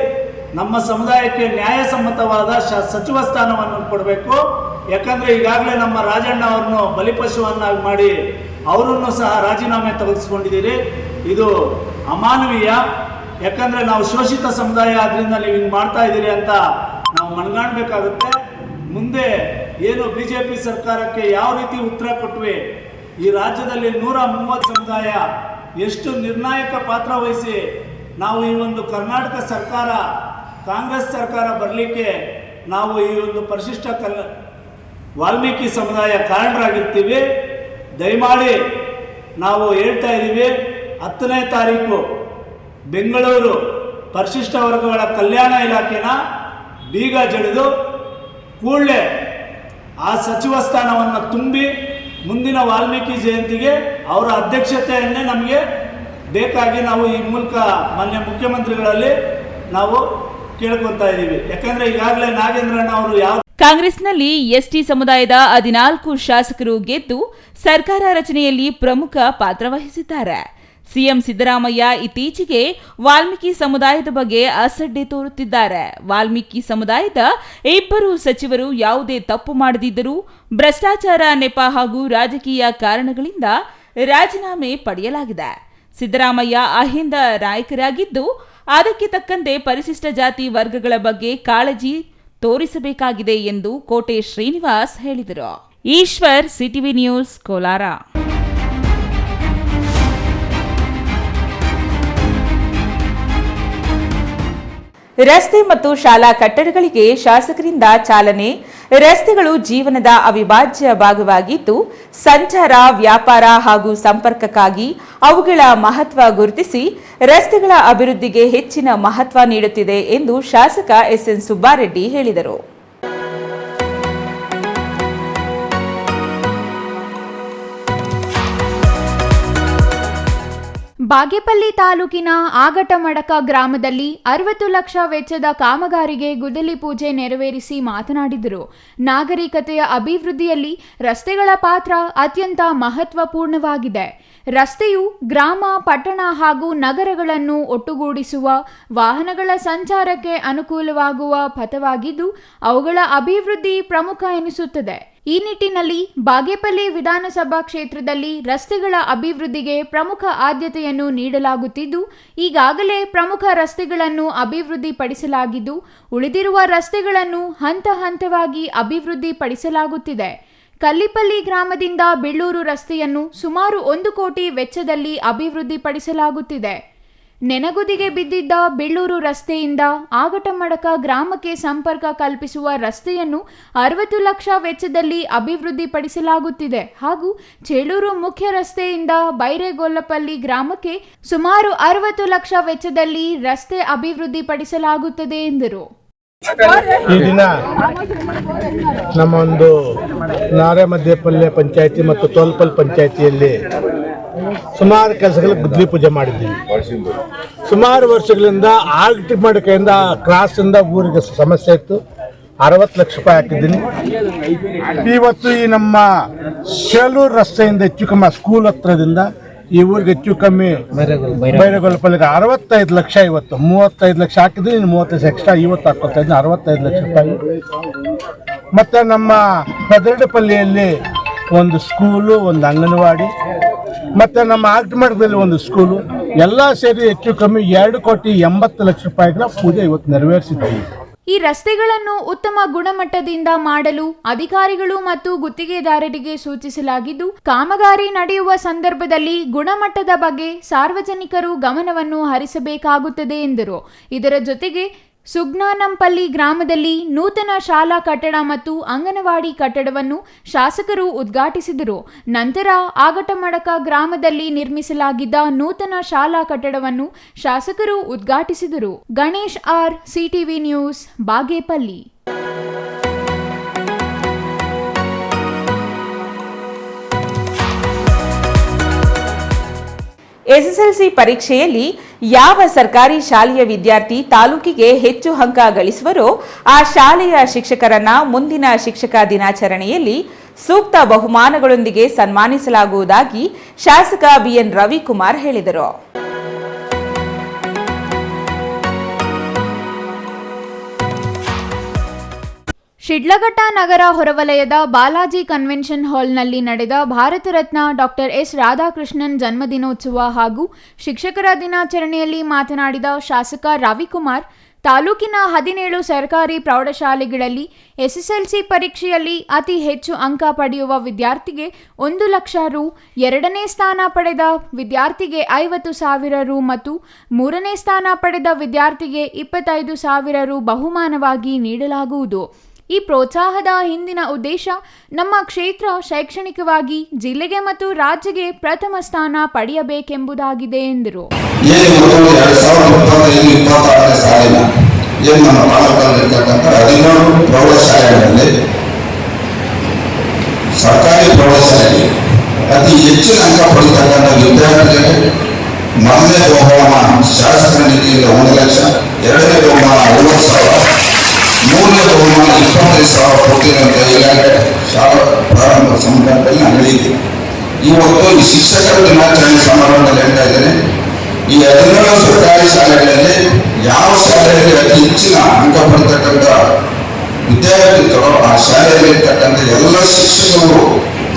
ನಮ್ಮ ಸಮುದಾಯಕ್ಕೆ ನ್ಯಾಯಸಮ್ಮತವಾದ ಸಚಿವ ಸ್ಥಾನವನ್ನು ಕೊಡಬೇಕು. ಯಾಕಂದರೆ ಈಗಾಗಲೇ ನಮ್ಮ ರಾಜಣ್ಣ ಅವರನ್ನು ಬಲಿಪಶುವನ್ನಾಗಿ ಮಾಡಿ ಅವರನ್ನು ಸಹ ರಾಜೀನಾಮೆ ತೆಗೆದುಕೊಂಡಿದ್ದೀರಿ. ಇದು ಅಮಾನವೀಯ. ಯಾಕಂದರೆ ನಾವು ಶೋಷಿತ ಸಮುದಾಯ, ಆದ್ದರಿಂದ ನೀವು ಹಿಂಗೆ ಮಾಡ್ತಾ ಇದ್ದೀರಿ ಅಂತ ನಾವು ಮನಗಾಣಬೇಕಾಗುತ್ತೆ. ಮುಂದೆ ಏನು BJP ಸರ್ಕಾರಕ್ಕೆ ಯಾವ ರೀತಿ ಉತ್ತರ ಕೊಟ್ವಿ, ಈ ರಾಜ್ಯದಲ್ಲಿ 130 ಸಮುದಾಯ ಎಷ್ಟು ನಿರ್ಣಾಯಕ ಪಾತ್ರ ವಹಿಸಿ ನಾವು ಈ ಒಂದು ಕರ್ನಾಟಕ ಸರ್ಕಾರ, ಕಾಂಗ್ರೆಸ್ ಸರ್ಕಾರ ಬರಲಿಕ್ಕೆ ನಾವು ಈ ಒಂದು ಪರಿಶಿಷ್ಟ ವಾಲ್ಮೀಕಿ ಸಮುದಾಯ ಕಾರಣರಾಗಿರ್ತೀವಿ. ದಯಮಾಡಿ ನಾವು ಹೇಳ್ತಾ ಇದ್ದೀವಿ, 10ನೇ ತಾರೀಕು ಬೆಂಗಳೂರು ಪರಿಶಿಷ್ಟ ವರ್ಗಗಳ ಕಲ್ಯಾಣ ಇಲಾಖೆನ ಬೀಗ ಜಡಿದು ಕೂಡಲೇ ಆ ಸಚಿವ ಸ್ಥಾನವನ್ನು ತುಂಬಿ ಮುಂದಿನ ವಾಲ್ಮೀಕಿ ಜಯಂತಿಗೆ ಅವರ ಅಧ್ಯಕ್ಷತೆಯನ್ನೇ ನಮಗೆ ಬೇಕಾಗಿ ನಾವು ಈ ಮೂಲಕ ಮಾನ್ಯ ಮುಖ್ಯಮಂತ್ರಿಗಳಲ್ಲಿ ನಾವು ಕೇಳ್ಕೊತಾ ಇದ್ದೀವಿ. ಯಾಕಂದ್ರೆ ಈಗಾಗಲೇ ನಾಗೇಂದ್ರಣ್ಣ ಅವರು ಯಾವ ಕಾಂಗ್ರೆಸ್ನಲ್ಲಿ ಎಸ್ಟಿ ಸಮುದಾಯದ 14 ಶಾಸಕರು ಗೆದ್ದು ಸರ್ಕಾರ ರಚನೆಯಲ್ಲಿ ಪ್ರಮುಖ ಪಾತ್ರ ವಹಿಸಿದ್ದಾರೆ. ಸಿಎಂ ಸಿದ್ದರಾಮಯ್ಯ ಇತ್ತೀಚೆಗೆ ವಾಲ್ಮೀಕಿ ಸಮುದಾಯದ ಬಗ್ಗೆ ಅಸಡ್ಡೆ ತೋರುತ್ತಿದ್ದಾರೆ. ವಾಲ್ಮೀಕಿ ಸಮುದಾಯದ 2 ಸಚಿವರು ಯಾವುದೇ ತಪ್ಪು ಮಾಡದಿದ್ದರೂ ಭ್ರಷ್ಟಾಚಾರ, ನೆಪ ಹಾಗೂ ರಾಜಕೀಯ ಕಾರಣಗಳಿಂದ ರಾಜೀನಾಮೆ ಪಡೆಯಲಾಗಿದೆ. ಸಿದ್ದರಾಮಯ್ಯ ಅಹಿಂದ ನಾಯಕರಾಗಿದ್ದು, ಅದಕ್ಕೆ ತಕ್ಕಂತೆ ಪರಿಶಿಷ್ಟ ಜಾತಿ ವರ್ಗಗಳ ಬಗ್ಗೆ ಕಾಳಜಿ ತೋರಿಸಬೇಕಾಗಿದೆ ಎಂದು ಕೋಟೆ ಶ್ರೀನಿವಾಸ್ ಹೇಳಿದರು. Eshwar, CTV news, Kolar. ರಸ್ತೆ ಮತ್ತು ಶಾಲಾ ಕಟ್ಟಡಗಳಿಗೆ ಶಾಸಕರಿಂದ ಚಾಲನೆ. ರಸ್ತೆಗಳು ಜೀವನದ ಅವಿಭಾಜ್ಯ ಭಾಗವಾಗಿದ್ದು, ಸಂಚಾರ, ವ್ಯಾಪಾರ ಹಾಗೂ ಸಂಪರ್ಕಕ್ಕಾಗಿ ಅವುಗಳ ಮಹತ್ವ ಗುರುತಿಸಿ ರಸ್ತೆಗಳ ಅಭಿವೃದ್ಧಿಗೆ ಹೆಚ್ಚಿನ ಮಹತ್ವ ನೀಡುತ್ತಿದೆ ಎಂದು ಶಾಸಕ ಎಸ್ಎನ್ ಸುಬ್ಬಾರೆಡ್ಡಿ ಹೇಳಿದರು. ಬಾಗೇಪಲ್ಲಿ ತಾಲೂಕಿನ ಆಗಟಮಡಕ ಗ್ರಾಮದಲ್ಲಿ 60 ಲಕ್ಷ ವೆಚ್ಚದ ಕಾಮಗಾರಿಗೆ ಗುದ್ದಲಿ ಪೂಜೆ ನೆರವೇರಿಸಿ ಮಾತನಾಡಿದರು. ನಾಗರಿಕತೆಯ ಅಭಿವೃದ್ಧಿಯಲ್ಲಿ ರಸ್ತೆಗಳ ಪಾತ್ರ ಅತ್ಯಂತ ಮಹತ್ವಪೂರ್ಣವಾಗಿದೆ. ರಸ್ತೆಯು ಗ್ರಾಮ, ಪಟ್ಟಣ ಹಾಗೂ ನಗರಗಳನ್ನು ಒಟ್ಟುಗೂಡಿಸುವ, ವಾಹನಗಳ ಸಂಚಾರಕ್ಕೆ ಅನುಕೂಲವಾಗುವ ಪಥವಾಗಿದ್ದು, ಅವುಗಳ ಅಭಿವೃದ್ಧಿ ಪ್ರಮುಖ ಎನಿಸುತ್ತದೆ. ಈ ನಿಟ್ಟಿನಲ್ಲಿ ಬಾಗೇಪಲ್ಲಿ ವಿಧಾನಸಭಾ ಕ್ಷೇತ್ರದಲ್ಲಿ ರಸ್ತೆಗಳ ಅಭಿವೃದ್ಧಿಗೆ ಪ್ರಮುಖ ಆದ್ಯತೆಯನ್ನು ನೀಡಲಾಗುತ್ತಿದ್ದು, ಈಗಾಗಲೇ ಪ್ರಮುಖ ರಸ್ತೆಗಳನ್ನು ಅಭಿವೃದ್ಧಿಪಡಿಸಲಾಗಿದ್ದು, ಉಳಿದಿರುವ ರಸ್ತೆಗಳನ್ನು ಹಂತ ಹಂತವಾಗಿ ಅಭಿವೃದ್ಧಿಪಡಿಸಲಾಗುತ್ತಿದೆ. ಕಲ್ಲಿಪಲ್ಲಿ ಗ್ರಾಮದಿಂದ ಬೆಳ್ಳೂರು ರಸ್ತೆಯನ್ನು ಸುಮಾರು 1 ಕೋಟಿ ವೆಚ್ಚದಲ್ಲಿ ಅಭಿವೃದ್ಧಿಪಡಿಸಲಾಗುತ್ತಿದೆ. ನೆನಗುದಿಗೆ ಬಿದ್ದಿದ್ದ ಬೆಳ್ಳೂರು ರಸ್ತೆಯಿಂದ ಆಗಟಮಡಕ ಗ್ರಾಮಕ್ಕೆ ಸಂಪರ್ಕ ಕಲ್ಪಿಸುವ ರಸ್ತೆಯನ್ನು 60 ಲಕ್ಷ ವೆಚ್ಚದಲ್ಲಿ ಅಭಿವೃದ್ಧಿಪಡಿಸಲಾಗುತ್ತಿದೆ ಹಾಗೂ ಚೇಳೂರು ಮುಖ್ಯ ರಸ್ತೆಯಿಂದ ಬೈರೇಗೊಲ್ಲಪಲ್ಲಿ ಗ್ರಾಮಕ್ಕೆ ಸುಮಾರು 60 ಲಕ್ಷ ವೆಚ್ಚದಲ್ಲಿ ರಸ್ತೆ ಅಭಿವೃದ್ಧಿಪಡಿಸಲಾಗುತ್ತದೆ ಎಂದರು. ಈ ದಿನ ನಮ್ಮ ಒಂದು ನಾರೆಮಧ್ಯಪಲ್ಲೆ ಪಂಚಾಯಿತಿ ಮತ್ತು ತೋಲ್ಪಲ್ ಪಂಚಾಯಿತಿಯಲ್ಲಿ ಸುಮಾರು ಕೆಲಸಗಳು ಗುದ್ದಲಿ ಪೂಜೆ ಮಾಡಿದ್ದೀವಿ. ಸುಮಾರು ವರ್ಷಗಳಿಂದ ಆಗಟಮಡಕೆಯಿಂದ ಕ್ರಾಸಿಂದ ಊರಿಗೆ ಸಮಸ್ಯೆ ಇತ್ತು. 60 ಲಕ್ಷ ರೂಪಾಯಿ ಹಾಕಿದ್ದೀನಿ. ಇವತ್ತು ಈ ನಮ್ಮ ಶೇಲೂರು ರಸ್ತೆಯಿಂದ ಹೆಚ್ಚು ಕಮ್ಮಿ ಸ್ಕೂಲ್ ಹತ್ರದಿಂದ ಈ ಊರಿಗೆ ಹೆಚ್ಚು ಕಮ್ಮಿ ಬೈರೇಗೊಲ್ಲಪಲ್ಲಿಗೆ 65 ಲಕ್ಷ. ಇವತ್ತು 35 ಲಕ್ಷ ಹಾಕಿದ್ರೆ ಇನ್ನು 30 ಲಕ್ಷ ಎಕ್ಸ್ಟ್ರಾ ಇವತ್ತು ಹಾಕೋತಾ ಇದ್ದೀನಿ. 65 ಲಕ್ಷ ರೂಪಾಯಿ ಮತ್ತು ನಮ್ಮ ಪದರಡಪಲ್ಲಿಯಲ್ಲಿ ಒಂದು ಸ್ಕೂಲು, ಒಂದು ಅಂಗನವಾಡಿ, ಮತ್ತು ನಮ್ಮ ಆಗ್ಟಮಠದಲ್ಲಿ ಒಂದು ಸ್ಕೂಲು, ಎಲ್ಲ ಸೇರಿ ಹೆಚ್ಚು ಕಮ್ಮಿ 2,80,00,000 ಪೂಜೆ ಇವತ್ತು ನೆರವೇರಿಸಿದ್ದೀವಿ. ಈ ರಸ್ತೆಗಳನ್ನು ಉತ್ತಮ ಗುಣಮಟ್ಟದಿಂದ ಮಾಡಲು ಅಧಿಕಾರಿಗಳು ಮತ್ತು ಗುತ್ತಿಗೆದಾರರಿಗೆ ಸೂಚಿಸಲಾಗಿದ್ದು, ಕಾಮಗಾರಿ ನಡೆಯುವ ಸಂದರ್ಭದಲ್ಲಿ ಗುಣಮಟ್ಟದ ಬಗ್ಗೆ ಸಾರ್ವಜನಿಕರು ಗಮನವನ್ನು ಹರಿಸಬೇಕಾಗುತ್ತದೆ ಎಂದರು. ಇದರ ಜೊತೆಗೆ ಸುಗ್ನಾನಂಪಲ್ಲಿ ಗ್ರಾಮದಲ್ಲಿ ನೂತನ ಶಾಲಾ ಕಟ್ಟಡ ಮತ್ತು ಅಂಗನವಾಡಿ ಕಟ್ಟಡವನ್ನು ಶಾಸಕರು ಉದ್ಘಾಟಿಸಿದರು. ನಂತರ ಆಗಟಮಡಕ ಗ್ರಾಮದಲ್ಲಿ ನಿರ್ಮಿಸಲಾಗಿದ್ದ ನೂತನ ಶಾಲಾ ಕಟ್ಟಡವನ್ನು ಶಾಸಕರು ಉದ್ಘಾಟಿಸಿದರು. Ganesh R, CTV news, Bagepalli. SSLC ಪರೀಕ್ಷೆಯಲ್ಲಿ ಯಾವ ಸರ್ಕಾರಿ ಶಾಲೆಯ ವಿದ್ಯಾರ್ಥಿ ತಾಲೂಕಿಗೆ ಹೆಚ್ಚು ಅಂಕ ಗಳಿಸುವರೋ ಆ ಶಾಲೆಯ ಶಿಕ್ಷಕರನ್ನ ಮುಂದಿನ ಶಿಕ್ಷಕ ದಿನಾಚರಣೆಯಲ್ಲಿ ಸೂಕ್ತ ಬಹುಮಾನಗಳೊಂದಿಗೆ ಸನ್ಮಾನಿಸಲಾಗುವುದಾಗಿ ಶಾಸಕ ಬಿಎನ್ ರವಿಕುಮಾರ್ ಹೇಳಿದರು. ಶಿಡ್ಲಘಟ್ಟ ನಗರ ಹೊರವಲಯದ ಬಾಲಾಜಿ ಕನ್ವೆನ್ಷನ್ ಹಾಲ್ನಲ್ಲಿ ನಡೆದ ಭಾರತ ರತ್ನ ಡಾಕ್ಟರ್ ಎಸ್ ರಾಧಾಕೃಷ್ಣನ್ ಜನ್ಮದಿನೋತ್ಸವ ಹಾಗೂ ಶಿಕ್ಷಕರ ದಿನಾಚರಣೆಯಲ್ಲಿ ಮಾತನಾಡಿದ ಶಾಸಕ ರವಿಕುಮಾರ್, ತಾಲೂಕಿನ 17 ಸರ್ಕಾರಿ ಪ್ರೌಢಶಾಲೆಗಳಲ್ಲಿ ಎಸ್ಎಸ್ಎಲ್ಸಿ ಪರೀಕ್ಷೆಯಲ್ಲಿ ಅತಿ ಹೆಚ್ಚು ಅಂಕ ಪಡೆಯುವ ವಿದ್ಯಾರ್ಥಿಗೆ 1 ಲಕ್ಷ ರು, 2ನೇ ಸ್ಥಾನ ಪಡೆದ ವಿದ್ಯಾರ್ಥಿಗೆ 50,000 ರು ಮತ್ತು 3ನೇ ಸ್ಥಾನ ಪಡೆದ ವಿದ್ಯಾರ್ಥಿಗೆ 25,000 ರು ಬಹುಮಾನವಾಗಿ ನೀಡಲಾಗುವುದು. ಈ ಪ್ರೋತ್ಸಾಹದ ಹಿಂದಿನ ಉದ್ದೇಶ ನಮ್ಮ ಕ್ಷೇತ್ರ ಶೈಕ್ಷಣಿಕವಾಗಿ ಜಿಲ್ಲೆಗೆ ಮತ್ತು ರಾಜ್ಯಕ್ಕೆ ಪ್ರಥಮ ಸ್ಥಾನ ಪಡೆಯಬೇಕೆಂಬುದಾಗಿದೆ ಎಂದರು. ಸರ್ಕಾರಿ ಪ್ರೌಢಶಾಲೆಯಲ್ಲಿ ಅತಿ ಹೆಚ್ಚಿನ ಅಂಕ ಪಡೆಯತಕ್ಕಂಥ ವಿದ್ಯಾರ್ಥಿಗಳಿಗೆ ಮೊದಲನೇ ಬಹುಮಾನ ಶಾಸಕರ ನಿಧಿಯಿಂದ 1 ಲಕ್ಷ, 2ನೇ ಬಹುಮಾನ 50,000, 3ನೇ ಬಹುಮಾನ 25,000 ಕೊಟ್ಟಿರುವಂಥ ಈಗಾಗಲೇ ಶಾಲಾ ಪ್ರಾರಂಭ ಸಂದರ್ಭದಲ್ಲಿ ನಡೆಯಿದೆ. ಇವತ್ತು ಈ ಶಿಕ್ಷಕರ ದಿನಾಚರಣೆ ಸಮಾರಂಭದಲ್ಲಿ ಹೇಳ್ತಾ ಇದ್ದೇನೆ, ಈ 17 ಸರ್ಕಾರಿ ಶಾಲೆಗಳಲ್ಲಿ ಯಾವ ಶಾಲೆಯಲ್ಲಿ ಅತಿ ಹೆಚ್ಚಿನ ಅಂಕ ಪಡೆತಕ್ಕಂಥ ವಿದ್ಯಾರ್ಥಿಗಳು ಆ ಶಾಲೆಯಲ್ಲಿರ್ತಕ್ಕಂಥ ಎಲ್ಲ ಶಿಕ್ಷಕರು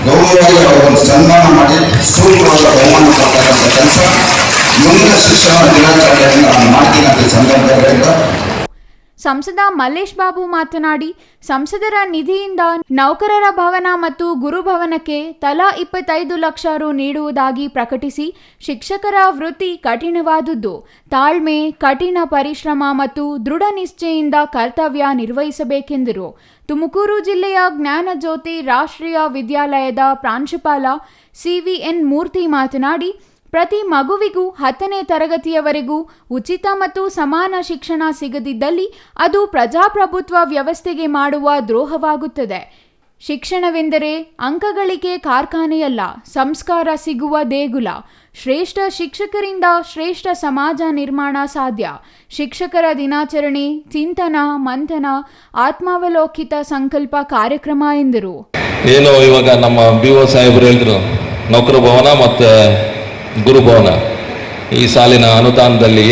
ಗೌರವವಾಗಿ ಅವರನ್ನು ಸನ್ಮಾನ ಮಾಡಿ ಸೂಕ್ತವಾದ ಬಹುಮಾನ ಕೊಡ್ತಕ್ಕಂಥ ಕೆಲಸ ಮುಂದಿನ ಶಿಕ್ಷಣ ದಿನಾಚರಣೆಯನ್ನು ನಾನು ಮಾಡ್ತೀನಿ ಅಂತ ಸಂದರ್ಭದಲ್ಲಿ. ಸಂಸದ ಮಲ್ಲೇಶ್ ಬಾಬು ಮಾತನಾಡಿ, ಸಂಸದರ ನಿಧಿಯಿಂದ ನೌಕರರ ಭವನ ಮತ್ತು ಗುರುಭವನಕ್ಕೆ ತಲಾ 25 ಲಕ್ಷ ರು ನೀಡುವುದಾಗಿ ಪ್ರಕಟಿಸಿ, ಶಿಕ್ಷಕರ ವೃತ್ತಿ ಕಠಿಣವಾದುದು. ತಾಳ್ಮೆ, ಕಠಿಣ ಪರಿಶ್ರಮ ಮತ್ತು ದೃಢ ನಿಶ್ಚಯಿಂದ ಕರ್ತವ್ಯ ನಿರ್ವಹಿಸಬೇಕೆಂದರು. ತುಮಕೂರು ಜಿಲ್ಲೆಯ ಜ್ಞಾನಜ್ಯೋತಿ ರಾಷ್ಟ್ರೀಯ ವಿದ್ಯಾಲಯದ ಪ್ರಾಂಶುಪಾಲ CVN ಮೂರ್ತಿ ಮಾತನಾಡಿ, ಪ್ರತಿ ಮಗುವಿಗೂ 10ನೇ ತರಗತಿಯವರೆಗೂ ಉಚಿತ ಮತ್ತು ಸಮಾನ ಶಿಕ್ಷಣ ಸಿಗದಿದ್ದಲ್ಲಿ ಅದು ಪ್ರಜಾಪ್ರಭುತ್ವ ವ್ಯವಸ್ಥೆಗೆ ಮಾಡುವ ದ್ರೋಹವಾಗುತ್ತದೆ. ಶಿಕ್ಷಣವೆಂದರೆ ಅಂಕಗಳಿಕೆ ಕಾರ್ಖಾನೆಯಲ್ಲ, ಸಂಸ್ಕಾರ ಸಿಗುವ ದೇಗುಲ. ಶ್ರೇಷ್ಠ ಶಿಕ್ಷಕರಿಂದ ಶ್ರೇಷ್ಠ ಸಮಾಜ ನಿರ್ಮಾಣ ಸಾಧ್ಯ. ಶಿಕ್ಷಕರ ದಿನಾಚರಣೆ ಚಿಂತನ, ಮಂಥನ, ಆತ್ಮಾವಲೋಕಿತ ಸಂಕಲ್ಪ ಕಾರ್ಯಕ್ರಮ ಎಂದರು. ಏನು ಇವಾಗ ನಮ್ಮ BO ಸಾಹೇಬರು ಹೇಳಿದ್ರು, ನೌಕರ ಭವನ ಮತ್ತು ಗುರುಭವನ ಈ ಸಾಲಿನ ಅನುದಾನದಲ್ಲಿ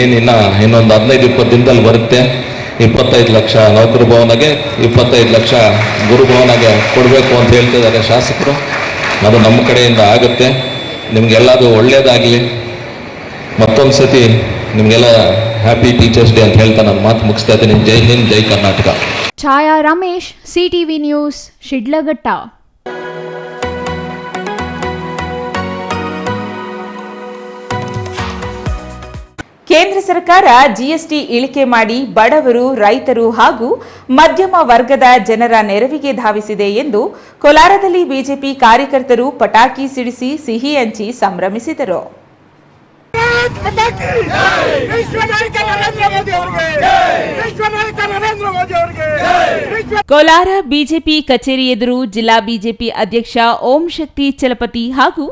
ಇನ್ನೊಂದು 15-20 ದಿನದಲ್ಲಿ ಬರುತ್ತೆ. 25 ಲಕ್ಷ ನೌಕರ ಭವನಗೆ, 25 ಲಕ್ಷ ಗುರುಭವನಗೆ ಕೊಡಬೇಕು ಅಂತ ಹೇಳ್ತಿದ್ದಾರೆ ಶಾಸಕರು. ಅದು ನಮ್ಮ ಕಡೆಯಿಂದ ಆಗುತ್ತೆ. ನಿಮಗೆಲ್ಲದು ಒಳ್ಳೆಯದಾಗಲಿ. ಮತ್ತೊಂದು ಸತಿ ನಿಮಗೆಲ್ಲ ಹ್ಯಾಪಿ ಟೀಚರ್ಸ್ ಡೇ ಅಂತ ಹೇಳ್ತಾ ನಾನು ಮಾತು ಮುಗಿಸ್ತಾ ಇದ್ದೀನಿ. ಜೈ ಹಿಂದ್, ಜೈ ಕರ್ನಾಟಕ. ಛಾಯಾ ರಮೇಶ್, CTV ನ್ಯೂಸ್, ಶಿಡ್ಲಘಟ್ಟ. ಕೇಂದ್ರ ಸರ್ಕಾರ ಜಿಎಸ್ಟಿ ಇಳಿಕೆ ಮಾಡಿ ಬಡವರು, ರೈತರು ಹಾಗೂ ಮಧ್ಯಮ ವರ್ಗದ ಜನರ ನೆರವಿಗೆ ಧಾವಿಸಿದೆ ಎಂದು ಕೋಲಾರದಲ್ಲಿ ಬಿಜೆಪಿ ಕಾರ್ಯಕರ್ತರು ಪಟಾಕಿ ಸಿಡಿಸಿ ಸಿಹಿ ಹಂಚಿ ಸಂಭ್ರಮಿಸಿದರು. ಕೋಲಾರ ಬಿಜೆಪಿ ಕಚೇರಿ ಎದುರು ಜಿಲ್ಲಾ ಬಿಜೆಪಿ ಅಧ್ಯಕ್ಷ ಓಂ ಶಕ್ತಿ ಚಲಪತಿ ಹಾಗೂ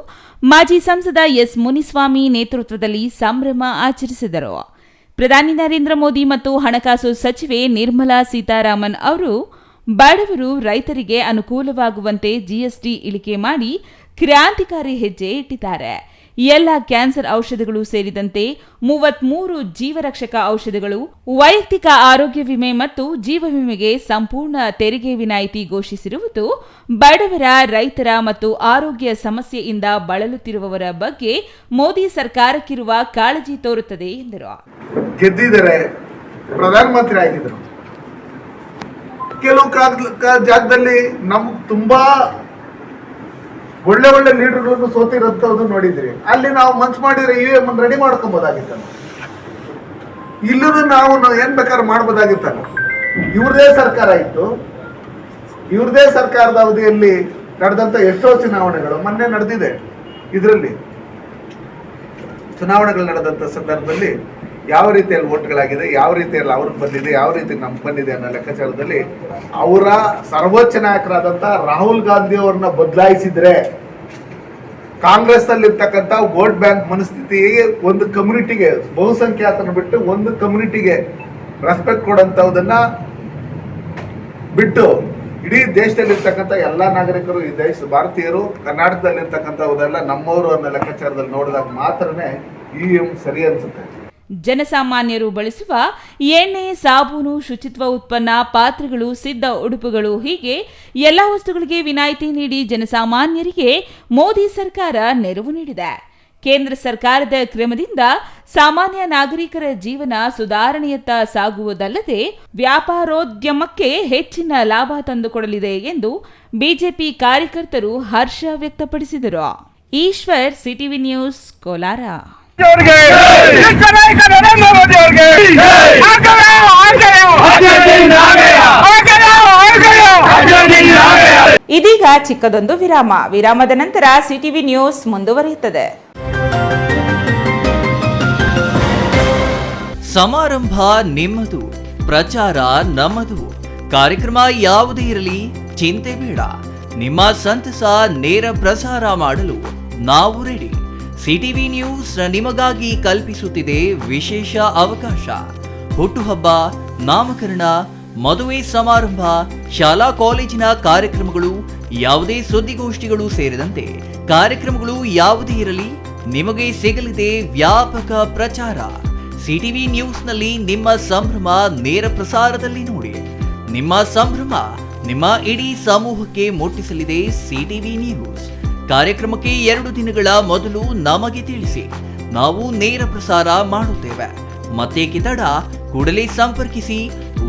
ಮಾಜಿ ಸಂಸದ ಎಸ್ ಮುನಿಸ್ವಾಮಿ ನೇತೃತ್ವದಲ್ಲಿ ಸಂಭ್ರಮ ಆಚರಿಸಿದರು. ಪ್ರಧಾನಿ ನರೇಂದ್ರ ಮೋದಿ ಮತ್ತು ಹಣಕಾಸು ಸಚಿವೆ ನಿರ್ಮಲಾ ಸೀತಾರಾಮನ್ ಅವರು ಬಡವರು, ರೈತರಿಗೆ ಅನುಕೂಲವಾಗುವಂತೆ ಜಿಎಸ್ಟಿ ಇಳಿಕೆ ಮಾಡಿ ಕ್ರಾಂತಿಕಾರಿ ಹೆಜ್ಜೆ ಇಟ್ಟಿದ್ದಾರೆ. ಎಲ್ಲ ಕ್ಯಾನ್ಸರ್ ಔಷಧಗಳು ಸೇರಿದಂತೆ 33 ಜೀವರಕ್ಷಕ ಔಷಧಗಳು, ವೈಯಕ್ತಿಕ ಆರೋಗ್ಯ ವಿಮೆ ಮತ್ತು ಜೀವ ವಿಮೆಗೆ ಸಂಪೂರ್ಣ ತೆರಿಗೆ ವಿನಾಯಿತಿ ಘೋಷಿಸಿರುವುದು ಬಡವರ, ರೈತರ ಮತ್ತು ಆರೋಗ್ಯ ಸಮಸ್ಯೆಯಿಂದ ಬಳಲುತ್ತಿರುವವರ ಬಗ್ಗೆ ಮೋದಿ ಸರ್ಕಾರಕ್ಕಿರುವ ಕಾಳಜಿ ತೋರುತ್ತದೆ ಎಂದರು. ಗೆದ್ದಿದ್ದಾರೆ, ಪ್ರಧಾನಮಂತ್ರಿ ಆಗಿದ್ರು. ಕೆಲವು ಜಾಗದಲ್ಲಿ ನಮ್ಗೆ ತುಂಬಾ ಒಳ್ಳೆ ಒಳ್ಳೆ ಲೀಡರ್ಗಳನ್ನು ಸೋತಿರೋಂಥದ್ದು ನೋಡಿದ್ರಿ. ಅಲ್ಲಿ ನಾವು ಮನ್ಸು ಮಾಡಿದ್ರೆ EVM ರೆಡಿ ಮಾಡ್ಕೊಬೋದಾಗಿತ್ತ. ಇಲ್ಲೂ ನಾವು ಏನ್ ಬೇಕಾದ್ರೂ ಮಾಡ್ಬೋದಾಗಿತ್ತ. ಇವ್ರದೇ ಸರ್ಕಾರ ಇತ್ತು. ಇವ್ರದೇ ಸರ್ಕಾರದ ಅವಧಿಯಲ್ಲಿ ನಡೆದಂತ ಎಷ್ಟೋ ಚುನಾವಣೆಗಳು ಮೊನ್ನೆ ನಡೆದಿದೆ. ಇದರಲ್ಲಿ ಚುನಾವಣೆಗಳು ನಡೆದಂತ ಸಂದರ್ಭದಲ್ಲಿ ಯಾವ ರೀತಿಯಲ್ಲಿ ವೋಟ್ಗಳಾಗಿದೆ, ಯಾವ ರೀತಿಯಲ್ಲಿ ಅವ್ರಿಗೆ ಬಂದಿದೆ, ಯಾವ ರೀತಿ ನಮ್ಗೆ ಬಂದಿದೆ ಅನ್ನೋ ಲೆಕ್ಕಾಚಾರದಲ್ಲಿ ಅವರ ಸರ್ವೋಚ್ಚ ನಾಯಕರಾದಂಥ ರಾಹುಲ್ ಗಾಂಧಿ ಅವ್ರನ್ನ ಬದಲಾಯಿಸಿದ್ರೆ ಕಾಂಗ್ರೆಸ್ ಅಲ್ಲಿ ಇರ್ತಕ್ಕಂಥ ವೋಟ್ ಬ್ಯಾಂಕ್ ಮನಸ್ಥಿತಿಗೆ, ಒಂದು ಕಮ್ಯುನಿಟಿಗೆ, ಬಹುಸಂಖ್ಯಾತನ ಬಿಟ್ಟು ಒಂದು ಕಮ್ಯುನಿಟಿಗೆ ರೆಸ್ಪೆಕ್ಟ್ ಕೊಡೋಂಥದ್ದನ್ನ ಬಿಟ್ಟು ಇಡೀ ದೇಶದಲ್ಲಿರ್ತಕ್ಕಂಥ ಎಲ್ಲ ನಾಗರಿಕರು, ಈ ದೇಶ ಭಾರತೀಯರು, ಕರ್ನಾಟಕದಲ್ಲಿರ್ತಕ್ಕಂಥವುದೆಲ್ಲ ನಮ್ಮವರು ಅನ್ನೋ ಲೆಕ್ಕಾಚಾರದಲ್ಲಿ ನೋಡಿದಾಗ ಮಾತ್ರನೇ EVM ಸರಿ ಅನ್ಸುತ್ತೆ. ಜನಸಾಮಾನ್ಯರು ಬಳಸುವ ಎಣ್ಣೆ, ಸಾಬೂನು, ಶುಚಿತ್ವ ಉತ್ಪನ್ನ, ಪಾತ್ರೆಗಳು, ಸಿದ್ಧ ಉಡುಪುಗಳು ಹೀಗೆ ಎಲ್ಲ ವಸ್ತುಗಳಿಗೆ ವಿನಾಯಿತಿ ನೀಡಿ ಜನಸಾಮಾನ್ಯರಿಗೆ ಮೋದಿ ಸರ್ಕಾರ ನೆರವು ನೀಡಿದೆ. ಕೇಂದ್ರ ಸರ್ಕಾರದ ಕ್ರಮದಿಂದ ಸಾಮಾನ್ಯ ನಾಗರಿಕರ ಜೀವನ ಸುಧಾರಣೆಯತ್ತ ಸಾಗುವುದಲ್ಲದೆ ವ್ಯಾಪಾರೋದ್ಯಮಕ್ಕೆ ಹೆಚ್ಚಿನ ಲಾಭ ತಂದುಕೊಡಲಿದೆ ಎಂದು ಬಿಜೆಪಿ ಕಾರ್ಯಕರ್ತರು ಹರ್ಷ ವ್ಯಕ್ತಪಡಿಸಿದರು. Eshwar, CTV news, Kolar. ಇದೀಗ ಚಿಕ್ಕದೊಂದು ವಿರಾಮ. ವಿರಾಮದ ನಂತರ ಸಿಟಿವಿ ನ್ಯೂಸ್ ಮುಂದುವರಿಯುತ್ತದೆ. ಸಮಾರಂಭ ನಿಮ್ಮದು, ಪ್ರಚಾರ ನಮ್ಮದು. ಕಾರ್ಯಕ್ರಮ ಯಾವುದೇ ಇರಲಿ ಚಿಂತೆ ಬೇಡ. ನಿಮ್ಮ ಸಂತಸ ನೇರ ಪ್ರಸಾರ ಮಾಡಲು ನಾವು ರೆಡಿ. ಸಿಟಿವಿ ನ್ಯೂಸ್ ನಿಮಗಾಗಿ ಕಲ್ಪಿಸುತ್ತಿದೆ ವಿಶೇಷ ಅವಕಾಶ. ಹುಟ್ಟುಹಬ್ಬ, ನಾಮಕರಣ, ಮದುವೆ ಸಮಾರಂಭ, ಶಾಲಾ ಕಾಲೇಜಿನ ಕಾರ್ಯಕ್ರಮಗಳು, ಯಾವುದೇ ಸುದ್ದಿಗೋಷ್ಠಿಗಳು ಸೇರಿದಂತೆ ಕಾರ್ಯಕ್ರಮಗಳು ಯಾವುದೇ ಇರಲಿ ನಿಮಗೆ ಸಿಗಲಿದೆ ವ್ಯಾಪಕ ಪ್ರಚಾರ. ಸಿಟಿವಿ ನ್ಯೂಸ್ನಲ್ಲಿ ನಿಮ್ಮ ಸಂಭ್ರಮ ನೇರ ಪ್ರಸಾರದಲ್ಲಿ ನೋಡಿ. ನಿಮ್ಮ ಸಂಭ್ರಮ ನಿಮ್ಮ ಇಡೀ ಸಮೂಹಕ್ಕೆ ಮುಟ್ಟಿಸಲಿದೆ ಸಿಟಿವಿ ನ್ಯೂಸ್. ಕಾರ್ಯಕ್ರಮಕ್ಕೆ 2 ದಿನಗಳ ಮೊದಲು ನಮಗೆ ತಿಳಿಸಿ, ನಾವು ನೇರ ಪ್ರಸಾರ ಮಾಡುತ್ತೇವೆ. ಮತ್ತೇಕೆ ತಡ, ಕೂಡಲೇ ಸಂಪರ್ಕಿಸಿ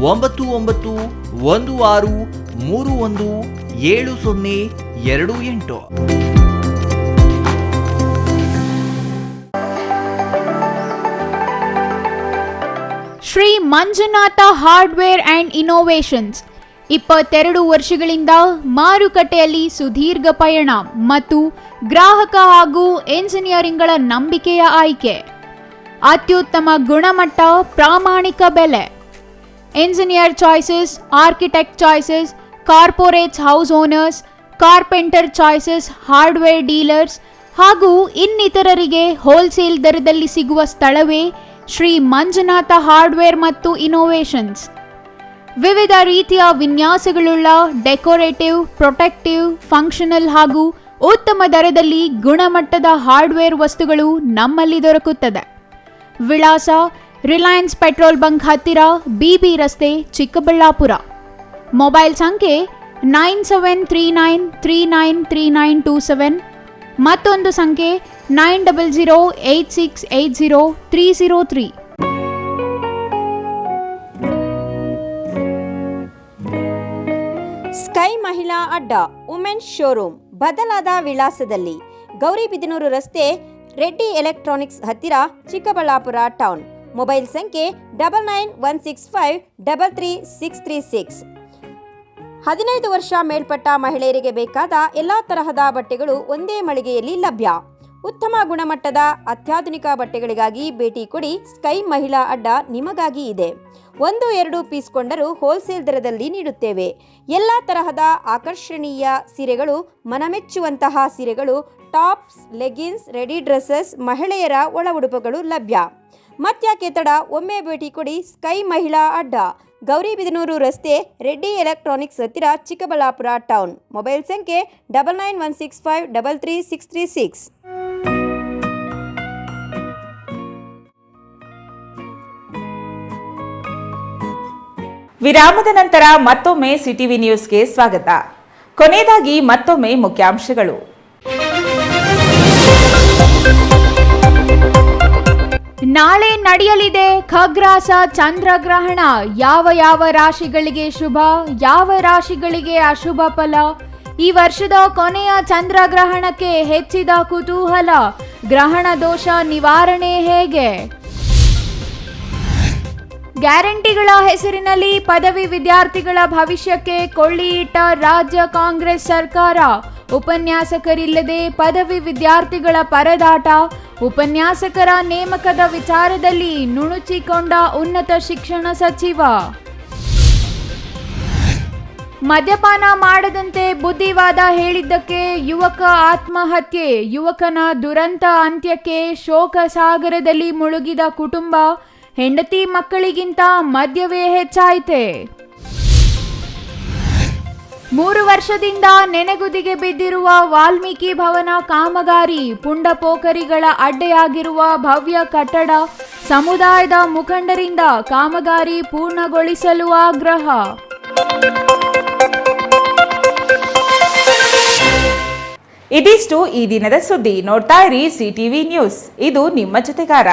9916317028. Shri Manjunatha hardware and innovations 22 ವರ್ಷಗಳಿಂದ ಮಾರುಕಟ್ಟೆಯಲ್ಲಿ ಸುದೀರ್ಘ ಪಯಣ ಮತ್ತು ಗ್ರಾಹಕ ಹಾಗೂ ಎಂಜಿನಿಯರಿಂಗ್ಗಳ ನಂಬಿಕೆಯ ಆಯ್ಕೆ. ಅತ್ಯುತ್ತಮ ಗುಣಮಟ್ಟ, ಪ್ರಾಮಾಣಿಕ ಬೆಲೆ. Engineer choices, architect choices, corporates, house owners, carpenter choices, hardware dealers ಹಾಗೂ ಇನ್ನಿತರರಿಗೆ ಹೋಲ್ಸೇಲ್ ದರದಲ್ಲಿ ಸಿಗುವ ಸ್ಥಳವೇ ಶ್ರೀ ಮಂಜುನಾಥ ಹಾರ್ಡ್ವೇರ್ ಮತ್ತು ಇನ್ನೋವೇಷನ್ಸ್. ವಿವಿಧ ರೀತಿಯ ವಿನ್ಯಾಸಗಳುಳ್ಳ ಡೆಕೋರೇಟಿವ್, ಪ್ರೊಟೆಕ್ಟಿವ್, ಫಂಕ್ಷನಲ್ ಹಾಗೂ ಉತ್ತಮ ದರದಲ್ಲಿ ಗುಣಮಟ್ಟದ ಹಾರ್ಡ್ವೇರ್ ವಸ್ತುಗಳು ನಮ್ಮಲ್ಲಿ ದೊರಕುತ್ತದೆ. ವಿಳಾಸ: ರಿಲಯನ್ಸ್ ಪೆಟ್ರೋಲ್ ಬಂಕ್ ಹತ್ತಿರ, BB ರಸ್ತೆ, ಚಿಕ್ಕಬಳ್ಳಾಪುರ. ಮೊಬೈಲ್ ಸಂಖ್ಯೆ 9739393927, ಮತ್ತೊಂದು ಸಂಖ್ಯೆ 9008680303. ಸ್ಕೈ ಮಹಿಳಾ ಅಡ್ಡ ವುಮೆನ್ಸ್ ಶೋರೂಮ್ ಬದಲಾದ ವಿಳಾಸದಲ್ಲಿ, ಗೌರಿಬಿದನೂರು ರಸ್ತೆ, ರೆಡ್ಡಿ ಎಲೆಕ್ಟ್ರಾನಿಕ್ಸ್ ಹತ್ತಿರ, ಚಿಕ್ಕಬಳ್ಳಾಪುರ ಟೌನ್. ಮೊಬೈಲ್ ಸಂಖ್ಯೆ 9916533636. 15 ವರ್ಷ ಮೇಲ್ಪಟ್ಟ ಮಹಿಳೆಯರಿಗೆ ಬೇಕಾದ ಎಲ್ಲ ತರಹದ ಬಟ್ಟೆಗಳು ಒಂದೇ ಮಳಿಗೆಯಲ್ಲಿ ಲಭ್ಯ. ಉತ್ತಮ ಗುಣಮಟ್ಟದ ಅತ್ಯಾಧುನಿಕ ಬಟ್ಟೆಗಳಿಗಾಗಿ ಭೇಟಿ ಕೊಡಿ. ಸ್ಕೈ ಮಹಿಳಾ ಅಡ್ಡ ನಿಮಗಾಗಿ ಇದೆ. 1-2 ಪೀಸ್ ಕೊಂಡರೂ ಹೋಲ್ಸೇಲ್ ದರದಲ್ಲಿ ನೀಡುತ್ತೇವೆ. ಎಲ್ಲ ತರಹದ ಆಕರ್ಷಣೀಯ ಸೀರೆಗಳು, ಮನಮೆಚ್ಚುವಂತಹ ಸೀರೆಗಳು, ಟಾಪ್ಸ್, ಲೆಗಿನ್ಸ್, ರೆಡಿ ಡ್ರೆಸ್ಸಸ್, ಮಹಿಳೆಯರ ಒಳ ಉಡುಪುಗಳು ಲಭ್ಯ. ಮತ್ಯಾಕೆ ತಡ, ಒಮ್ಮೆ ಭೇಟಿ ಕೊಡಿ. ಸ್ಕೈ ಮಹಿಳಾ ಅಡ್ಡ, ಗೌರಿಬಿದನೂರು ರಸ್ತೆ, ರೆಡ್ಡಿ ಎಲೆಕ್ಟ್ರಾನಿಕ್ಸ್ ಹತ್ತಿರ, ಚಿಕ್ಕಬಳ್ಳಾಪುರ ಟೌನ್. ಮೊಬೈಲ್ ಸಂಖ್ಯೆ 9916533636. ವಿರಾಮದ ನಂತರ ಮತ್ತೊಮ್ಮೆ ಸಿಟಿವಿ ನ್ಯೂಸ್ಗೆ ಸ್ವಾಗತ. ಕೊನೆಯದಾಗಿ ಮತ್ತೊಮ್ಮೆ ಮುಖ್ಯಾಂಶಗಳು. ನಾಳೆ ನಡೆಯಲಿದೆ ಖಗ್ರಾಸ ಚಂದ್ರಗ್ರಹಣ. ಯಾವ ರಾಶಿಗಳಿಗೆ ಶುಭ, ಯಾವ ರಾಶಿಗಳಿಗೆ ಅಶುಭ ಫಲ? ಈ ವರ್ಷದ ಕೊನೆಯ ಚಂದ್ರಗ್ರಹಣಕ್ಕೆ ಹೆಚ್ಚಿದ ಕುತೂಹಲ. ಗ್ರಹಣ ದೋಷ ನಿವಾರಣೆ ಹೇಗೆ? ಗ್ಯಾರಂಟಿಗಳ ಹೆಸರಿನಲ್ಲಿ ಪದವಿ ವಿದ್ಯಾರ್ಥಿಗಳ ಭವಿಷ್ಯಕ್ಕೆ ಕೊಳ್ಳಿ ಇಟ್ಟ ರಾಜ್ಯ ಕಾಂಗ್ರೆಸ್ ಸರ್ಕಾರ. ಉಪನ್ಯಾಸಕರಿಲ್ಲದೆ ಪದವಿ ವಿದ್ಯಾರ್ಥಿಗಳ ಪರದಾಟ. ಉಪನ್ಯಾಸಕರ ನೇಮಕದ ವಿಚಾರದಲ್ಲಿ ನುಣುಚಿಕೊಂಡ ಉನ್ನತ ಶಿಕ್ಷಣ ಸಚಿವ. ಮದ್ಯಪಾನ ಮಾಡದಂತೆ ಬುದ್ಧಿವಾದ ಹೇಳಿದ್ದಕ್ಕೆ ಯುವಕ ಆತ್ಮಹತ್ಯೆ. ಯುವಕನ ದುರಂತ ಅಂತ್ಯಕ್ಕೆ ಶೋಕ ಸಾಗರದಲ್ಲಿ ಮುಳುಗಿದ ಕುಟುಂಬ. ಹೆಂಡತಿ ಮಕ್ಕಳಿಗಿಂತ ಮದ್ಯವೇ ಹೆಚ್ಚಾಯಿತೆ. 3 ವರ್ಷದಿಂದ ನೆನೆಗುದಿಗೆ ಬಿದ್ದಿರುವ ವಾಲ್ಮೀಕಿ ಭವನ ಕಾಮಗಾರಿ. ಪುಂಡಪೋಖರಿಗಳ ಅಡ್ಡೆಯಾಗಿರುವ ಭವ್ಯ ಕಟ್ಟಡ. ಸಮುದಾಯದ ಮುಖಂಡರಿಂದ ಕಾಮಗಾರಿ ಪೂರ್ಣಗೊಳಿಸಲು ಆಗ್ರಹ. ಇದಿಷ್ಟು ಈ ದಿನದ ಸುದ್ದಿ. ನೋಡ್ತಾ ಇರಿ ಸಿಟಿವಿ ನ್ಯೂಸ್, ಇದು ನಿಮ್ಮ ಜೊತೆಗಾರ.